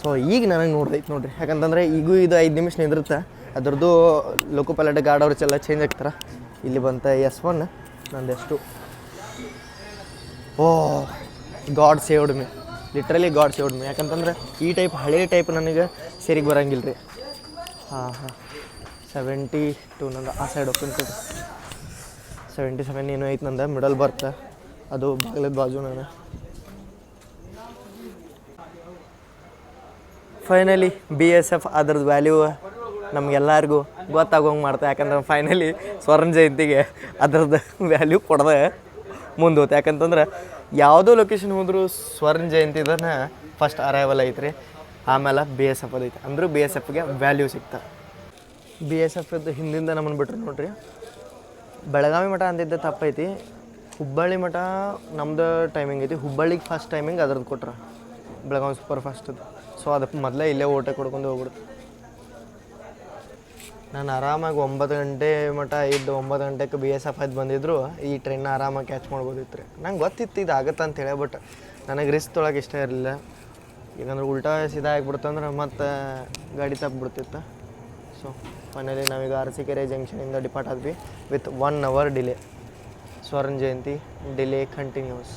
ಸೊ ಈಗ ನನಗೆ ನೋಡ್ದೈತೆ ನೋಡ್ರಿ, ಯಾಕಂತಂದರೆ ಈಗೂ ಇದು 5 ನಿಮಿಷ ನಿಂದಿರುತ್ತೆ. ಅದ್ರದ್ದು ಲೋಕೋ ಪೈಲಟ್ ಗಾರ್ಡ್ ಅವ್ರಿಗೆಲ್ಲ ಚೇಂಜ್ ಆಗ್ತಾರೆ. ಇಲ್ಲಿ ಬಂತ S1, ನಂದು S2. God saved me, literally god saved me. ಯಾಕಂತಂದ್ರೆ ಈ ಟೈಪ್ ಹಳೆ ಟೈಪ್ ನನಗೆ ಸೇರಿಗೆ ಬರೋಂಗಿಲ್ಲ ರೀ. 72 ನಂದು ಆ ಸೈಡ್ ಓಪನ್ ಕೊಟ್ಟು 77 ಏನೋ ಐತೆ ನಂದು ಮಿಡಲ್ ಬರ್ತ, ಅದು ಬಾಗ್ಲದ ಬಾಜು ನಾನು. ಫೈನಲಿ BSF ಅದ್ರದ್ದು ವ್ಯಾಲ್ಯೂ ನಮಗೆಲ್ಲರಿಗೂ ಗೊತ್ತಾಗೋಂಗೆ ಮಾಡ್ತಾ. ಯಾಕಂದ್ರೆ ಫೈನಲಿ ಸ್ವರ್ಣ ಜಯಂತಿಗೆ ಅದ್ರದ್ದು ವ್ಯಾಲ್ಯೂ ಕೊಡದೆ ಮುಂದೆ ಹೋಗ್ತಾ. ಯಾಕಂತಂದ್ರೆ ಯಾವುದೋ ಲೊಕೇಶನ್ ಹೋದರೂ ಸ್ವರ್ಣ ಜಯಂತಿದನ್ನ ಫಸ್ಟ್ ಅರೈವಲ್ ಐತ್ರಿ, ಆಮೇಲೆ BSF ಐತೆ. ಅಂದರೂ BSFಗೆ ವ್ಯಾಲ್ಯೂ ಸಿಗ್ತಾ. BSF ಹಿಂದಿಂದ ನಮ್ಮನ್ನು ಬಿಟ್ರು ನೋಡ್ರಿ. ಬೆಳಗಾವಿ ಮಠ ಅಂದಿದ್ದೆ ತಪ್ಪೈತಿ. ಹುಬ್ಬಳ್ಳಿ ಮಠ ನಮ್ದು ಟೈಮಿಂಗ್ ಐತಿ. ಹುಬ್ಬಳ್ಳಿಗೆ ಫಸ್ಟ್ ಟೈಮಿಂಗ್ ಅದ್ರದ್ದು ಕೊಟ್ರೆ ಬೆಳಗಾವಿ ಸೂಪರ್ ಫಾಸ್ಟದು. ಸೊ ಅದಕ್ಕೆ ಮೊದಲೇ ಇಲ್ಲೇ ಓಟೆ ಕೊಡ್ಕೊಂಡು ಹೋಗ್ಬಿಡ್ತು. ನಾನು ಆರಾಮಾಗಿ 9 ಗಂಟೆ ಮಠ ಇದ್ದು 9 ಗಂಟೆಗೆ BSF ಅದು ಬಂದಿದ್ರು ಈ ಟ್ರೈನ್ನ ಆರಾಮಾಗಿ ಕ್ಯಾಚ್ ಮಾಡ್ಬೋದಿತ್ತು ರೀ. ನಂಗೆ ಗೊತ್ತಿತ್ತು ಇದು ಆಗುತ್ತೆ ಅಂತೇಳಿ, ಬಟ್ ನನಗೆ ರಿಸ್ಕ್ ತೊಳಕ್ಕೆ ಇಷ್ಟ ಇರಲಿಲ್ಲ. ಈಗಂದ್ರೆ ಉಲ್ಟಾ ಸೀದಾ ಆಗಿಬಿಡ್ತಂದ್ರೆ ಮತ್ತೆ ಗಾಡಿ ತಪ್ಪಿಬಿಡ್ತಿತ್ತು. ಸೊ ಫೈನಲಿ ನಾವೀಗ ಅರಸೀಕೆರೆ ಜಂಕ್ಷನಿಂದ ಡಿಪಾರ್ಟ್ ಆದ್ವಿ ವಿತ್ 1 hour ಡಿಲೇ. ಸ್ವರ್ಣ ಜಯಂತಿ ಡಿಲೇ ಕಂಟಿನ್ಯೂಸ್.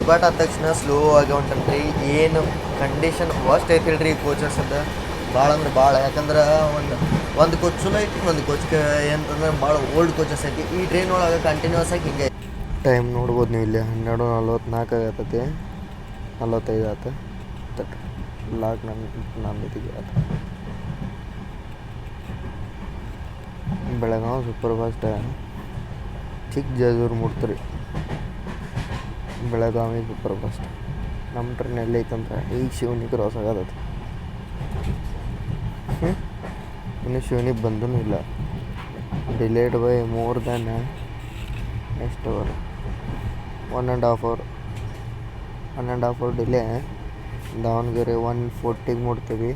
ಬಟ್ ಆದ ತಕ್ಷಣ ಸ್ಲೋ ಆಗಿ ಹೊಂಟನ್ರಿ. ಏನು ಕಂಡೀಷನ್ ವರ್ಸ್ಟ್ ಐತಿಲ್ರಿ ಕೋಚರ್ಸ್ ಅಂತ, ಭಾಳ ಅಂದ್ರೆ ಭಾಳ. ಯಾಕಂದ್ರೆ ಒಂದು ಕೋಚ್ ಚಲೋ ಐತಿ, ಒಂದು ಕೋಚ್ಗೆ ಏನಂತಂದ್ರೆ ಭಾಳ ಓಲ್ಡ್ ಕೋಚಸ್ ಐತಿ. ಈ ಟ್ರೈನ್ ಒಳಗೆ ಕಂಟಿನ್ಯೂಸ್ ಆಗಿ ಹಿಂಗೆ ಟೈಮ್ ನೋಡ್ಬೋದು ನೀವು. ಇಲ್ಲಿ 12:44 ಆಗತ್ತೈತಿ, 45 ಆಯ್ತು. ಲಾಗ್ ನನ್ನ ಜೊತೆಗೆ ಬೆಳಗಾವಿ ಸೂಪರ್ ಫಾಸ್ಟ್ ಚಿಕ್ಕಜಾಜೂರು ಮುಟ್ತ್ರಿ ಬೆಳಗಾವಿ ಸೂಪರ್ ಫಾಸ್ಟ್ ನಮ್ಮ ಟ್ರೈನ್ ಎಲ್ಲಿ ಐತಂತ ಈಗ ಶಿವನಿ ಕ್ರಾಸ್ ಆಗದತ್ತು ಇನ್ನು ಶಿವನಿಗೆ ಬಂದೂ ಇಲ್ಲ ಡಿಲೇಡ್ ಬೈ ಮೋರ್ ದ್ಯಾನ್ ಎಷ್ಟು ಅವರ್ 1.5 ಅವರ್ ಡಿಲೇ. ದಾವಣಗೆರೆ 140ಗೆ ಮುಟ್ತೀವಿ,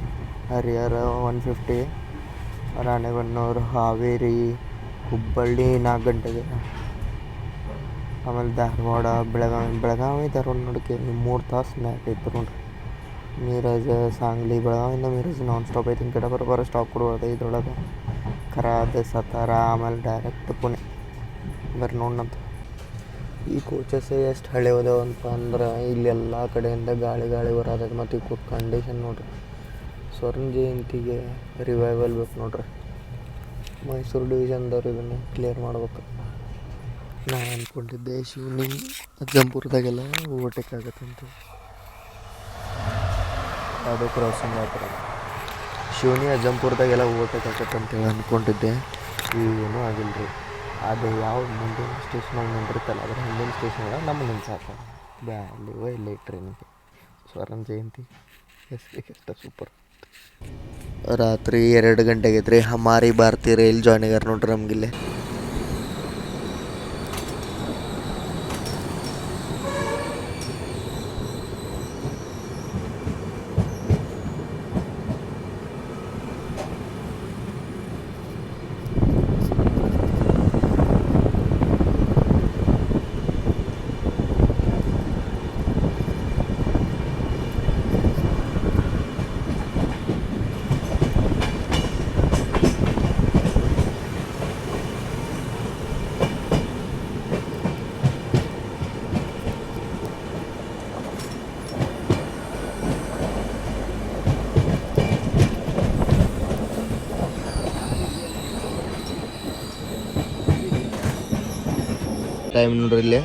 ಹರಿಹರ 150, ರಾಣೆಬೆನ್ನೂರು, ಹಾವೇರಿ, ಹುಬ್ಬಳ್ಳಿ 4 ಗಂಟೆಗೆ, ಆಮೇಲೆ ಧಾರವಾಡ, ಬೆಳಗಾವಿ ಧಾರವಾಡ ನೋಡೋಕ್ಕೆ 3 ತಾಸು ಮ್ಯಾಕ್ ಐತೆ ನೋಡ್ರಿ. ಮೀರಜ್, ಸಾಂಗ್ಲಿ, ಬೆಳಗಾವಿಯಿಂದ ಮೀರಜ್ ನಾನ್ ಸ್ಟಾಪ್ ಐತಿ. ಕಡೆ ಬರೋ ಸ್ಟಾಪ್ ಕೊಡುವುದು ಇದ್ರೊಳಗೆ ಖರಾದ್, ಸತಾರ, ಆಮೇಲೆ ಡೈರೆಕ್ಟ್ ಪುಣೆ ಬರ್ರಿ ನೋಡಂತ. ಈ ಕೋಚಸ್ ಎಷ್ಟು ಹಳೆ ಹೋದವಂತ ಅಂದ್ರೆ ಇಲ್ಲೆಲ್ಲ ಕಡೆಯಿಂದ ಗಾಳಿ ಬರೋದೈತೆ. ಮತ್ತು ಈ ಕಂಡೀಷನ್ ನೋಡ್ರಿ, ಸ್ವರ್ಣ ಜಯಂತಿಗೆ ರಿವೈವಲ್ ಬೇಕು ನೋಡ್ರಿ. ಮೈಸೂರು ಡಿವಿಷನ್ದವ್ರು ಇದನ್ನು ಕ್ಲಿಯರ್ ಮಾಡ್ಬೇಕು. ನಾನು ಅಂದ್ಕೊಂಡಿದ್ದೆ ಶಿವನಿ ಅಜ್ಜಂಪುರದಾಗೆಲ್ಲ ಓವರ್ಟೇಕ್ ಆಗತ್ತಂತ, ಯಾವುದೋ ಕ್ರಾಸಿಂಗ್ ಆ ಥರ. ಶಿವನಿ ಅಜ್ಜಂಪುರದಾಗೆಲ್ಲ ಓವರ್ಟೇಕ್ ಆಗತ್ತಂತೇಳಿ ಅಂದ್ಕೊಂಡಿದ್ದೆ, ಏನೂ ಆಗಿಲ್ಲ ರೀ. ಅದು ಯಾವ ಮುಂದಿನ ಸ್ಟೇಷನಾಗ ನಿಂದಿರ್ತಲ್ಲ ಅದ್ರ ಹಿಂದಿನ ಸ್ಟೇಷನಾಗ ನಮ್ಮ ನಿಲ್ಸಾಕ ಬ್ಯಾಲಿವ ಇಲ್ಲ ಟ್ರೈನಿಗೆ. ಸ್ವರ್ಣ ಜಯಂತಿ ಎಷ್ಟು ಸೂಪರ್. ರಾತ್ರಿ 2 ಗಂಟೆಗೆ ಐತ್ರಿ. ಹಮಾರಿ ಭಾರತಿ ರೈಲ್ ಜಾಯ್ನ್ ಆಗ್ಯಾರ ನೋಡ್ರಿ ನಮಗಿಲ್ಲೇ. ಟೈಮ್ ನೋಡ್ರಿ ಇಲ್ಲಿ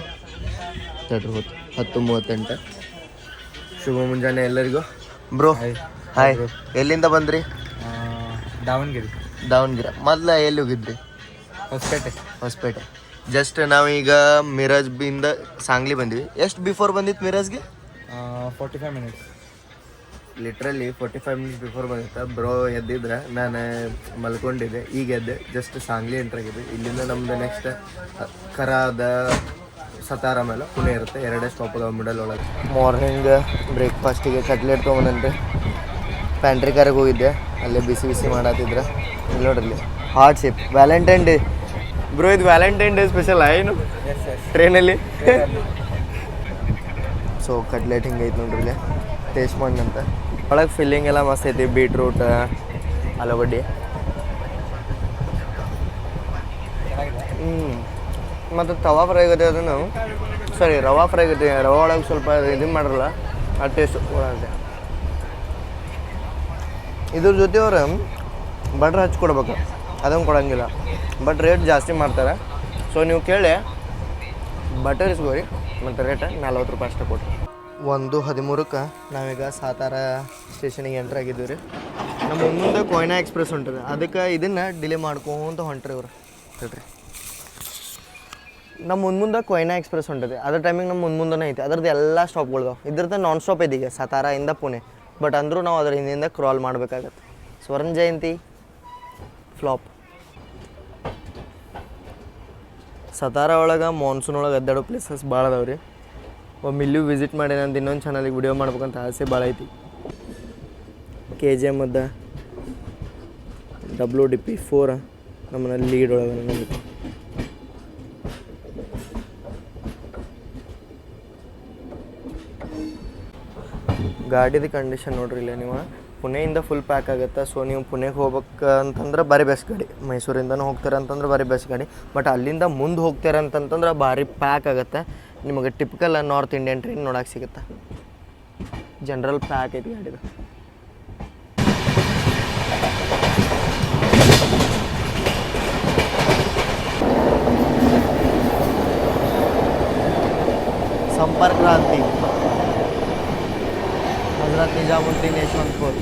ತಡ್ರಿ 10:38. ಶುಭ ಮುಂಜಾನೆ ಎಲ್ಲರಿಗೂ. ಬ್ರೋ ಹಾಯ್, ಎಲ್ಲಿಂದ ಬಂದ್ರಿ? ದಾವಣಗೆರೆ. ಮೊದಲ ಎಲ್ಲಿ ಹೋಗಿದ್ರಿ? ಹೊಸಪೇಟೆ. ಜಸ್ಟ್ ನಾವೀಗ ಮಿರಾಜ್ ಬಿಂದ ಸಾಂಗ್ಲಿ ಬಂದ್ವಿ. ಎಷ್ಟು ಬಿಫೋರ್ ಬಂದಿತ್ತು ಮಿರಾಜ್ಗೆ? 45 ಮಿನಿಟ್ಸ್. ಲಿಟ್ರಲಿ 45 ಮಿನಿಟ್ಸ್ ಬಿಫೋರ್ ಬಂದಿತ್ತು. ಬ್ರೋ ಎದ್ದಿದ್ರೆ ನಾನು ಮಲ್ಕೊಂಡಿದ್ದೆ, ಈಗ ಎದ್ದೆ. ಜಸ್ಟ್ ಸಾಂಗ್ಲಿ ಎಂಟ್ರ್ ಆಗಿದೆ. ಇಲ್ಲಿಂದ ನಮ್ದು ನೆಕ್ಸ್ಟ್ ಖರಾದ, ಸತಾರ ಮೇಲೆ ಪುಣೆ ಇರುತ್ತೆ. 2 ಸ್ಟಾಪ್ ಅದಾವೆ ಮಿಡಲ್ ಒಳಗೆ. ಮಾರ್ನಿಂಗ್ ಬ್ರೇಕ್ಫಾಸ್ಟಿಗೆ ಕಟ್ಲೆಟ್ ತೊಗೊಂಡಂತೆ ಪ್ಯಾಂಟ್ರಿ ಕಾರಿಗೆ ಹೋಗಿದ್ದೆ. ಅಲ್ಲೇ ಬಿಸಿ ಮಾಡತ್ತಿದ್ರೆ ಇಲ್ಲಿ ನೋಡ್ರಿ, ಇಲ್ಲಿ heart shape Valentine day. Bro ಇದು ವ್ಯಾಲೆಂಟೈನ್ ಡೇ ಸ್ಪೆಷಲ್ ಏನು ಟ್ರೈನಲ್ಲಿ? ಸೊ ಕಟ್ಲೆಟ್ ಹಿಂಗೈತೆ ನೋಡ್ರಿ, ಇಲ್ಲಿ ಟೇಸ್ಟ್ ಮಾಡಿನಂತ. ಒಳಗೆ ಫಿಲ್ಲಿಂಗ್ ಎಲ್ಲ ಮಸ್ತ್ ಐತಿ. ಬೀಟ್ರೂಟ್, ಆಲೂಗಡ್ಡೆ. ಮತ್ತು ತವಾ ಫ್ರೈ ಆಗತ್ತೆ. ಅದನ್ನು ರವಾ ಫ್ರೈ ಆಗತ್ತೆ. ರವಾ ಒಳಗೆ ಸ್ವಲ್ಪ ಇದು ಮಾಡಿರಲ್ಲ, ಆ ಟೇಸ್ಟ್ ಒಳಗೆ. ಇದ್ರ ಜೊತೆ ಅವ್ರು ಬಟ್ರ್ ಹಚ್ಕೊಡ್ಬೇಕು, ಅದನ್ನು ಕೊಡೋಂಗಿಲ್ಲ. ಬಟ್ ರೇಟ್ ಜಾಸ್ತಿ ಮಾಡ್ತಾರೆ. ಸೊ ನೀವು ಕೇಳಿ ಬಟರ್ ಇಸ್ಕೋರಿ, ಮತ್ತು ರೇಟ್ 40 ರೂಪಾಯಿ ಅಷ್ಟೇ ಕೊಟ್ಟು. 1:13ಕ್ಕೆ ನಾವೀಗ ಸಾತಾರ ಸ್ಟೇಷನಿಗೆ ಎಂಟ್ರ್ ಆಗಿದ್ದೀವಿ ರೀ. ನಮ್ಮ ಮುಂದೆ ಕೊಯ್ನಾ ಎಕ್ಸ್ಪ್ರೆಸ್ ಹೊಂಟದೆ, ಅದಕ್ಕೆ ಇದನ್ನು ಡಿಲೇ ಮಾಡ್ಕೊಂತ ಹೊಂಟ್ರಿ ಇವ್ರು ಹೇಳ್ರಿ. ನಮ್ಮ ಮುಂದೆ ಕೊಯ್ನಾ ಎಕ್ಸ್ಪ್ರೆಸ್ ಹೊಂಟದೆ, ಅದ್ರ ಟೈಮಿಗೆ ನಮ್ಮ ಮುಂದೆ ಐತಿ. ಅದ್ರದ್ದು ಎಲ್ಲ ಸ್ಟಾಪ್ಗಳ್ದಾವೆ. ಇದ್ರದ್ದು ನಾನ್ ಸ್ಟಾಪ್ ಐತಿ ಸತಾರಿಂದ ಪುಣೆ. ಬಟ್ ಅಂದರೂ ನಾವು ಅದ್ರ ಹಿಂದಿಂದ ಕ್ರಾಲ್ ಮಾಡಬೇಕಾಗತ್ತೆ. ಸ್ವರ್ಣ ಜಯಂತಿ ಫ್ಲಾಪ್. ಸತಾರ ಒಳಗೆ ಮಾನ್ಸೂನ್ ಒಳಗೆ ಅಡ್ಡಾಡೋ ಪ್ಲೇಸಸ್ ಭಾಳ ಅದಾವೆ ರೀ. ಒಮ್ಮೆ ಇಲ್ಲೂ ವಿಸಿಟ್ ಮಾಡಿ ನಂದು ಇನ್ನೊಂದು ಚಾನಲಿಗೆ ವಿಡಿಯೋ ಮಾಡ್ಬೇಕಂತ ಆಸೆ ಭಾಳ ಐತಿ. KGM ಅದ, WDP4 ನಮ್ಮಲ್ಲಿ ಲೀಡ್ ಒಳಗೆ ನಮಗೆ. ಗಾಡಿದು ಕಂಡೀಷನ್ ನೋಡ್ರಿ ಇಲ್ಲ ನೀವು. ಪುಣೆಯಿಂದ ಫುಲ್ ಪ್ಯಾಕ್ ಆಗುತ್ತೆ. ಸೊ ನೀವು ಪುಣೆಗೆ ಹೋಗ್ಬೇಕು ಅಂತಂದ್ರೆ ಭಾರಿ ಬೆಸ್ಟ್ ಗಾಡಿ. ಮೈಸೂರಿಂದನೂ ಹೋಗ್ತಾರೆ ಅಂತಂದ್ರೆ ಭಾರಿ ಬೆಸ್ಟ್ ಗಾಡಿ. ಬಟ್ ಅಲ್ಲಿಂದ ಮುಂದೆ ಹೋಗ್ತಾರೆ ಅಂತಂತಂದ್ರೆ ಭಾರಿ ಪ್ಯಾಕ್ ಆಗುತ್ತೆ. ನಿಮಗೆ ಟಿಪಿಕಲ್ ನಾರ್ತ್ ಇಂಡಿಯನ್ ಟ್ರೈನ್ ನೋಡೋಕೆ ಸಿಗುತ್ತೆ. ಜನರಲ್ ಪ್ಯಾಕ್ ಐತಿ ಗಾಡಿದು. ಸಂಪರ್ಕ್ ಕ್ರಾಂತಿ ಹಜರತ್ ನಿಜಾಮುದ್ದೀನ್ ಯಶವಂತಪುರ್.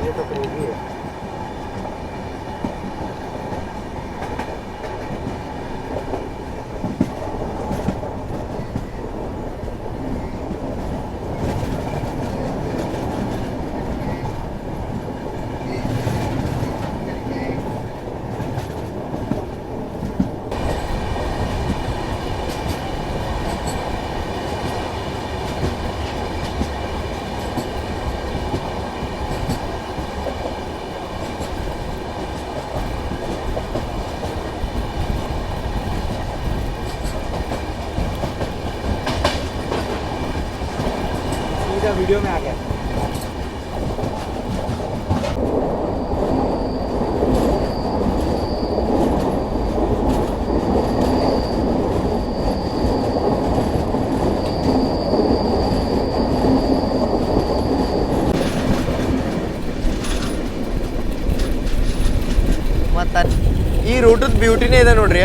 ये तो करेगी. वीडियो में आ गया. ಮತ್ತು ಈ ರೂಟದ ಬ್ಯೂಟಿನೇ ಇದೆ ನೋಡ್ರಿ.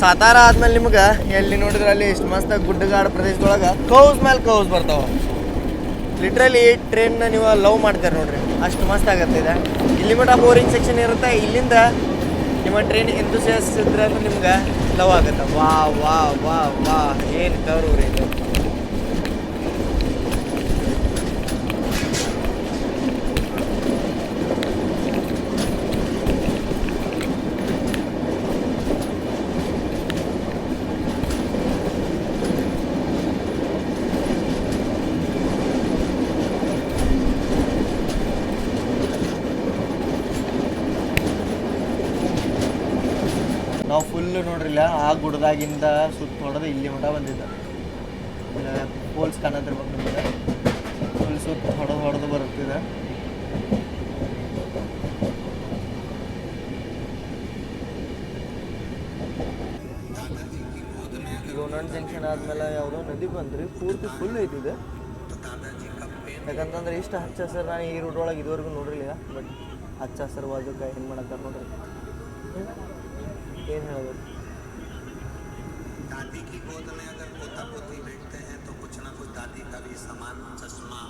ಸಾತಾರ ಆದ್ಮೇಲೆ ನಿಮ್ಗೆ ಎಲ್ಲಿ ನೋಡಿದ್ರೆ ಅಲ್ಲಿ ಇಷ್ಟು ಮಸ್ತ್ ಗುಡ್ಡಗಾಡು ಪ್ರದೇಶದೊಳಗೆ ಕೌಸ್ ಮೇಲೆ ಕೌಸ್ ಬರ್ತಾವೆ. ಲಿಟ್ರಲಿ ಟ್ರೈನ್ನ ನೀವು ಲವ್ ಮಾಡ್ತೀರಿ ನೋಡ್ರಿ, ಅಷ್ಟು ಮಸ್ತ್ ಆಗತ್ತೆ ಇದೆ. ಇಲ್ಲಿ ಮಟ್ಟ ಬೋರಿಂಗ್ ಸೆಕ್ಷನ್ ಇರುತ್ತೆ, ಇಲ್ಲಿಂದ ನಿಮ್ಮ ಟ್ರೈನ್ ಎಂತೂಸಿಯಾಸ್ಟ್ ಇದ್ರೆ ನಿಮ್ಗೆ ಲವ್ ಆಗುತ್ತೆ. ವಾ ವಾ ವಾ ವಾ ಏನು ಕರು ರೀ ಇದು. ನಾವು ಫುಲ್ ನೋಡ್ರಿಲ್ಲ ಆ ಗುಡ್ದಾಗಿಂದ ಸುತ್ತ ಹೊಡೆದು ಇಲ್ಲಿ ಮಠ ಬಂದಿದ್ದ. ಪೋಲ್ಸ್ ಕಾಣತಿರ್ಬೇಕು ನಿಮಗೆ, ಫುಲ್ ಸುತ್ತ ಹೊಡೆದು ಬರುತ್ತಿದೆ. ಗೋನಂಡ್ ಜಂಕ್ಷನ್ ಆದಮೇಲೆ ಯಾವುದೋ ನದಿ ಬಂದ್ರಿ, ಪೂರ್ತಿ ಫುಲ್ ಐತಿದೆ. ಯಾಕಂತಂದ್ರೆ ಇಷ್ಟು ಹಚ್ಚ ಹಸಿರು ನಾನು ಈ ರೂಟ್ ಒಳಗೆ ಇದುವರೆಗೂ ನೋಡಿರಲಿಲ್ಲ. ಬಟ್ ಹಚ್ಚ ಹಸಿರು ಬಾಜುಕ ಏನು ಮಾಡತ್ತಾರೆ ನೋಡ್ರಿ. ಏನು ಹೇಳೋದು, दादी की गोद में अगर पोता पोती बैठते हैं तो कुछ ना कुछ दादी का भी सामान चश्मा.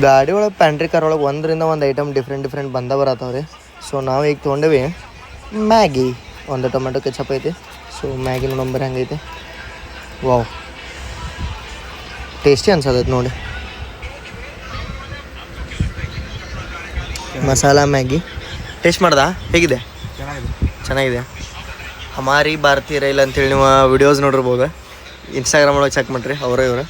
ಗಾಡಿ ಒಳಗೆ ಪ್ಯಾಂಟ್ರಿ ಕಾರ್ ಒಳಗೆ ಒಂದರಿಂದ ಒಂದು ಐಟಮ್ ಡಿಫ್ರೆಂಟ್ ಬಂದ ಬರತ್ತವ್ರಿ. ಸೊ ನಾವು ಈಗ ತೊಗೊಂಡೇವಿ ಮ್ಯಾಗಿ, ಒಂದು ಟೊಮೆಟೊ ಕೆಚಪ್ ಐತಿ. ಸೊ ಮ್ಯಾಗಿನ ನಂಬರ್ ಹೆಂಗೈತಿ, ವಾವ್ ಟೇಸ್ಟಿ ಅನ್ಸದೈತೆ ನೋಡಿ. ಮಸಾಲ ಮ್ಯಾಗಿ ಟೇಸ್ಟ್ ಮಾಡ್ದಾ, ಹೇಗಿದೆ? ಚೆನ್ನಾಗಿದೆ. ಹಮಾರಿ ಭಾರತೀಯ ರೈಲ್ ಅಂತೇಳಿ ನೀವು ವಿಡಿಯೋಸ್ ನೋಡಿರ್ಬೋದು, ಇನ್ಸ್ಟಾಗ್ರಾಮ್ ಒಳಗೆ ಚೆಕ್ ಮಾಡಿರಿ, ಇವರು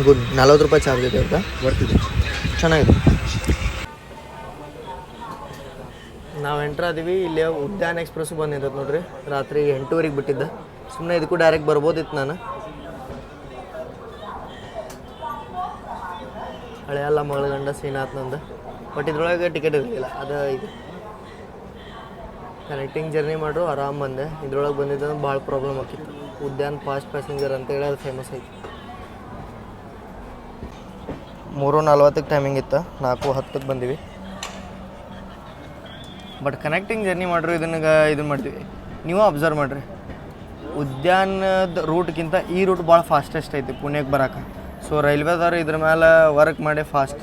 ಗುಡ್. 40 ರೂಪಾಯಿ ಚಾರ್ಜ್ ಇದೆ ಅಂತ ಬರ್ತಿದೆ, ಚೆನ್ನಾಗಿದೆ. ನಾವು ಎಂಟ್ರ್ ಆದೀವಿ. ಇಲ್ಲಿ ಉದ್ಯಾನ ಎಕ್ಸ್ಪ್ರೆಸ್ಸು ಬಂದಿದ್ದದು ನೋಡ್ರಿ, ರಾತ್ರಿ 8:00 ಬಿಟ್ಟಿದ್ದ. ಸುಮ್ಮನೆ ಇದಕ್ಕೂ ಡೈರೆಕ್ಟ್ ಬರ್ಬೋದಿತ್ತು ನಾನು. ಹಳೆಯಲ್ಲ ಮಗಳಗಂಡ ಸೀನಾಥ್ ನಂದು. ಬಟ್ ಇದ್ರೊಳಗೆ ಟಿಕೆಟ್ ಇರಲಿಲ್ಲ, ಅದು ಇದು ಕನೆಕ್ಟಿಂಗ್ ಜರ್ನಿ ಮಾಡ್ರು ಆರಾಮ್ ಬಂದೆ. ಇದ್ರೊಳಗೆ ಬಂದಿದ್ದಂದ್ರೆ ಭಾಳ ಪ್ರಾಬ್ಲಮ್ ಆಗ್ತಿತ್ತು. ಉದ್ಯಾನ್ ಫಾಸ್ಟ್ ಪ್ಯಾಸೆಂಜರ್ ಅಂತೇಳಿ ಅದು ಫೇಮಸ್ ಐತಿ. 3:40 ಟೈಮಿಂಗ್ ಇತ್ತು, 4:10 ಬಂದೀವಿ. ಬಟ್ ಕನೆಕ್ಟಿಂಗ್ ಜರ್ನಿ ಮಾಡ್ರಿ ಇದನ್ನು ಮಾಡ್ತೀವಿ. ನೀವು ಅಬ್ಸರ್ವ್ ಮಾಡಿರಿ, ಉದ್ಯಾನದ ರೂಟ್ಗಿಂತ ಈ ರೂಟ್ ಭಾಳ ಫಾಸ್ಟೆಸ್ಟ್ ಐತಿ ಪುಣೆಗೆ ಬರೋಕೆ. ಸೊ ರೈಲ್ವೆದವ್ರು ಇದ್ರ ಮೇಲೆ ವರ್ಕ್ ಮಾಡಿ ಫಾಸ್ಟ್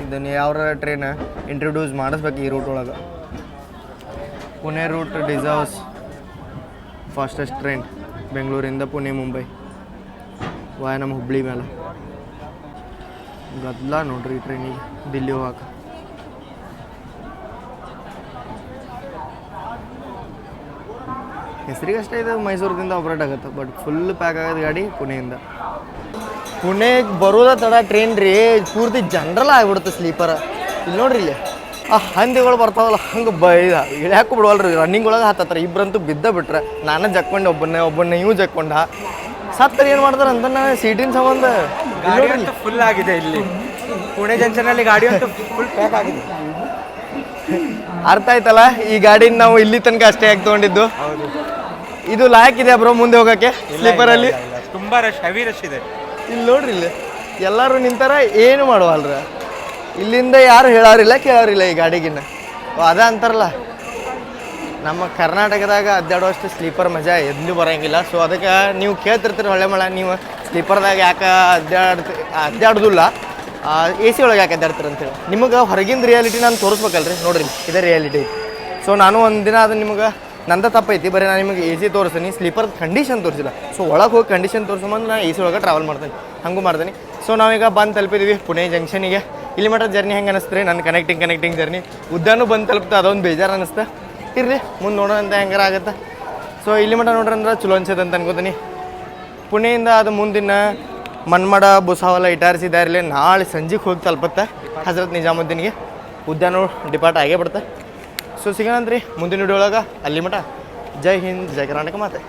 ಇದನ್ನು ಯಾವ ಟ್ರೈನ್ ಇಂಟ್ರೊಡ್ಯೂಸ್ ಮಾಡಿಸ್ಬೇಕು ಈ ರೂಟ್ ಒಳಗೆ. Pune route deserves fastest train ಬೆಂಗಳೂರಿಂದ ಪುಣೆ ಮುಂಬೈ ವಾಯ ನಮ್ಮ ಹುಬ್ಳಿ ಮೇಲೆ. ಗದ್ದಲ ನೋಡ್ರಿ ಟ್ರೈನಿಗೆ ದಿಲ್ಲಿ ಹೋಗಕ್ಕೆ. ಹೆಸರಿಗಷ್ಟೇ ಇದು ಮೈಸೂರಿಂದ ಆಪ್ರೇಟ್ ಆಗುತ್ತೆ, ಬಟ್ ಫುಲ್ ಪ್ಯಾಕ್ ಆಗೋದು ಗಾಡಿ ಪುಣೆಯಿಂದ. ಪುಣೆಗೆ ಬರೋದ ತಡ ಟ್ರೈನ್ ರೀ ಪೂರ್ತಿ ಜನರಲ್ ಆಗಿಬಿಡುತ್ತೆ ಸ್ಲೀಪರ್. ಇಲ್ಲಿ ನೋಡ್ರಿ ಇಲ್ಲಿ ಆ ಹಂದಿಗಳು ಬರ್ತಾವಲ್ಲ ಹಂಗೆ ಇಳ್ಯಾಕು ಬಿಡವಲ್ರಿ, ರನ್ನಿಂಗ್ ಒಳಗೆ ಹತ್ತತ್ರ ಇಬ್ಬರಂತೂ ಬಿದ್ದ ಬಿಟ್ರೆ. ನಾನು ಜಕ್ಕೊಂಡೆ ಒಬ್ಬನೇ ಇವು ಜಕ್ಕೊಂಡ ಸತ್ತರ್ ಏನು ಮಾಡ್ತಾರೆ ಅಂತ ಸೀಟಿನ ಸಂಬಂಧ. ಗಾಡಿ ಅಂತೂ ಫುಲ್ ಆಗಿದೆ ಇಲ್ಲಿ ಪುಣೆ ಜಂಕ್ಷನಲ್ಲಿ, ಗಾಡಿ ಅಂತೂ ಫುಲ್ ಪ್ಯಾಕ್ ಆಗಿದೆ. ಅರ್ಥ ಆಯ್ತಲ್ಲ, ಈ ಗಾಡಿನ ನಾವು ಇಲ್ಲಿ ತನಕ ಅಷ್ಟೇ ಯಾಕೆ ತೊಗೊಂಡಿದ್ದು. ಹೌದು, ಇದು ಲಾಯಕ್ ಇದೆ ಬ್ರೋ ಮುಂದೆ ಹೋಗೋಕ್ಕೆ ಸ್ಲೀಪರಲ್ಲಿ. ತುಂಬಾ ರಶ್, ಹೆವಿ ರಶ್ ಇದೆ ಇಲ್ಲಿ ನೋಡ್ರಿ, ಇಲ್ಲಿ ಎಲ್ಲರೂ ನಿಂತಾರ, ಏನು ಮಾಡುವಲ್ರ. ಇಲ್ಲಿಂದ ಯಾರು ಹೇಳೋರಿಲ್ಲ ಕೇಳೋರಿಲ್ಲ ಈ ಗಾಡಿಗಿನ್ನ. ಅದ ಅಂತಾರಲ್ಲ, ನಮ್ಮ ಕರ್ನಾಟಕದಾಗ ಅಡ್ಡಾಡುವಷ್ಟು ಸ್ಲೀಪರ್ ಮಜಾ ಎಲ್ಲೂ ಬರೋಂಗಿಲ್ಲ. ಸೊ ಅದಕ್ಕೆ ನೀವು ಕೇಳ್ತಿರ್ತೀರಿ ಹೊಳೆ ಮಳೆ, ನೀವು ಸ್ಲೀಪರ್ದಾಗ ಯಾಕೆ ಅಡ್ಡಾಡೋದಿಲ್ಲ, ಎ ಸಿ ಒಳಗೆ ಯಾಕೆ ಅಡ್ಡಾಡ್ತೀರಿ ಅಂತೇಳಿ. ನಿಮಗೆ ಹೊರಗಿಂದ ರಿಯಾಲಿಟಿ ನಾನು ತೋರಿಸ್ಬೇಕಲ್ರಿ. ನೋಡ್ರಿ ಇದೇ ರಿಯಾಲಿಟಿ. ಸೊ ನಾನು ಒಂದಿನ ಅದು ನಿಮಗೆ ನಂದ ತಪ್ಪೈತಿ, ಬರೀ ನಾನು ನಿಮಗೆ ಎ ಸಿ ತೋರಿಸ್ತೀನಿ, ಸ್ಲೀಪರ್ ಕಂಡೀಷನ್ ತೋರಿಸಿಲ್ಲ. ಸೊ ಒಳಗೆ ಹೋಗಿ ಕಂಡೀಷನ್ ತೋರಿಸ್ಕೊಂಬಂದು ನಾನು ಎ ಸಿ ಒಳಗೆ ಟ್ರಾವೆಲ್ ಮಾಡ್ತೀನಿ, ಹಂಗೂ ಮಾಡ್ತೀನಿ. ಸೊ ನಾವೀಗ ಬಂದು ತಲುಪಿದ್ದೀವಿ ಪುಣೆ ಜಂಕ್ಷನಿಗೆ. ಇಲ್ಲಿ ಮಟ್ಟ ಜರ್ನಿ ಹೆಂಗೆ ಅನ್ನಿಸ್ತು ರೀ ನನ್ನ ಕನೆಕ್ಟಿಂಗ್ ಜರ್ನಿ. ಉದ್ದಾನು ಬಂದು ತಲುಪ್ತಾ ಅದೊಂದು ಬೇಜಾರು ಅನ್ನಿಸ್ತಾ. ಇರ್ರಿ ಮುಂದೆ ನೋಡೋಣ ಅಂತ ಹೆಂಗಾರ ಆಗುತ್ತೆ. ಸೊ ಇಲ್ಲಿ ಮಟ್ಟ ನೋಡ್ರಿ ಅಂದ್ರೆ ಚಲೋ ಅನ್ಸತ್ತೆ ಅಂತ ಅನ್ಕೋತೀನಿ. ಪುಣೆಯಿಂದ ಅದು ಮುಂದಿನ ಮನ್ಮಡ ಬುಸಾವಲ ಇಟಾರಿಸಿ ದಾರಿಲಿ ನಾಳೆ ಸಂಜೆಗೆ ಹೋಗಿ ತಲುಪುತ್ತೆ ಹಜರತ್ ನಿಜಾಮುದ್ದೀನ್ಗೆ. ಉದ್ಯಾನ ಡಿಪಾರ್ಟ್ ಆಗೇ ಬಿಡುತ್ತೆ. ಸೊ ಸಿಗೋಣಂತ್ರಿ ಮುಂದಿನ ವಿಡಿಯೋ ಒಳಗೆ. ಅಲ್ಲಿ ಮಟ್ಟ ಜೈ ಹಿಂದ್, ಜೈ ಕರ್ನಾಟಕ ಮಾತೆ.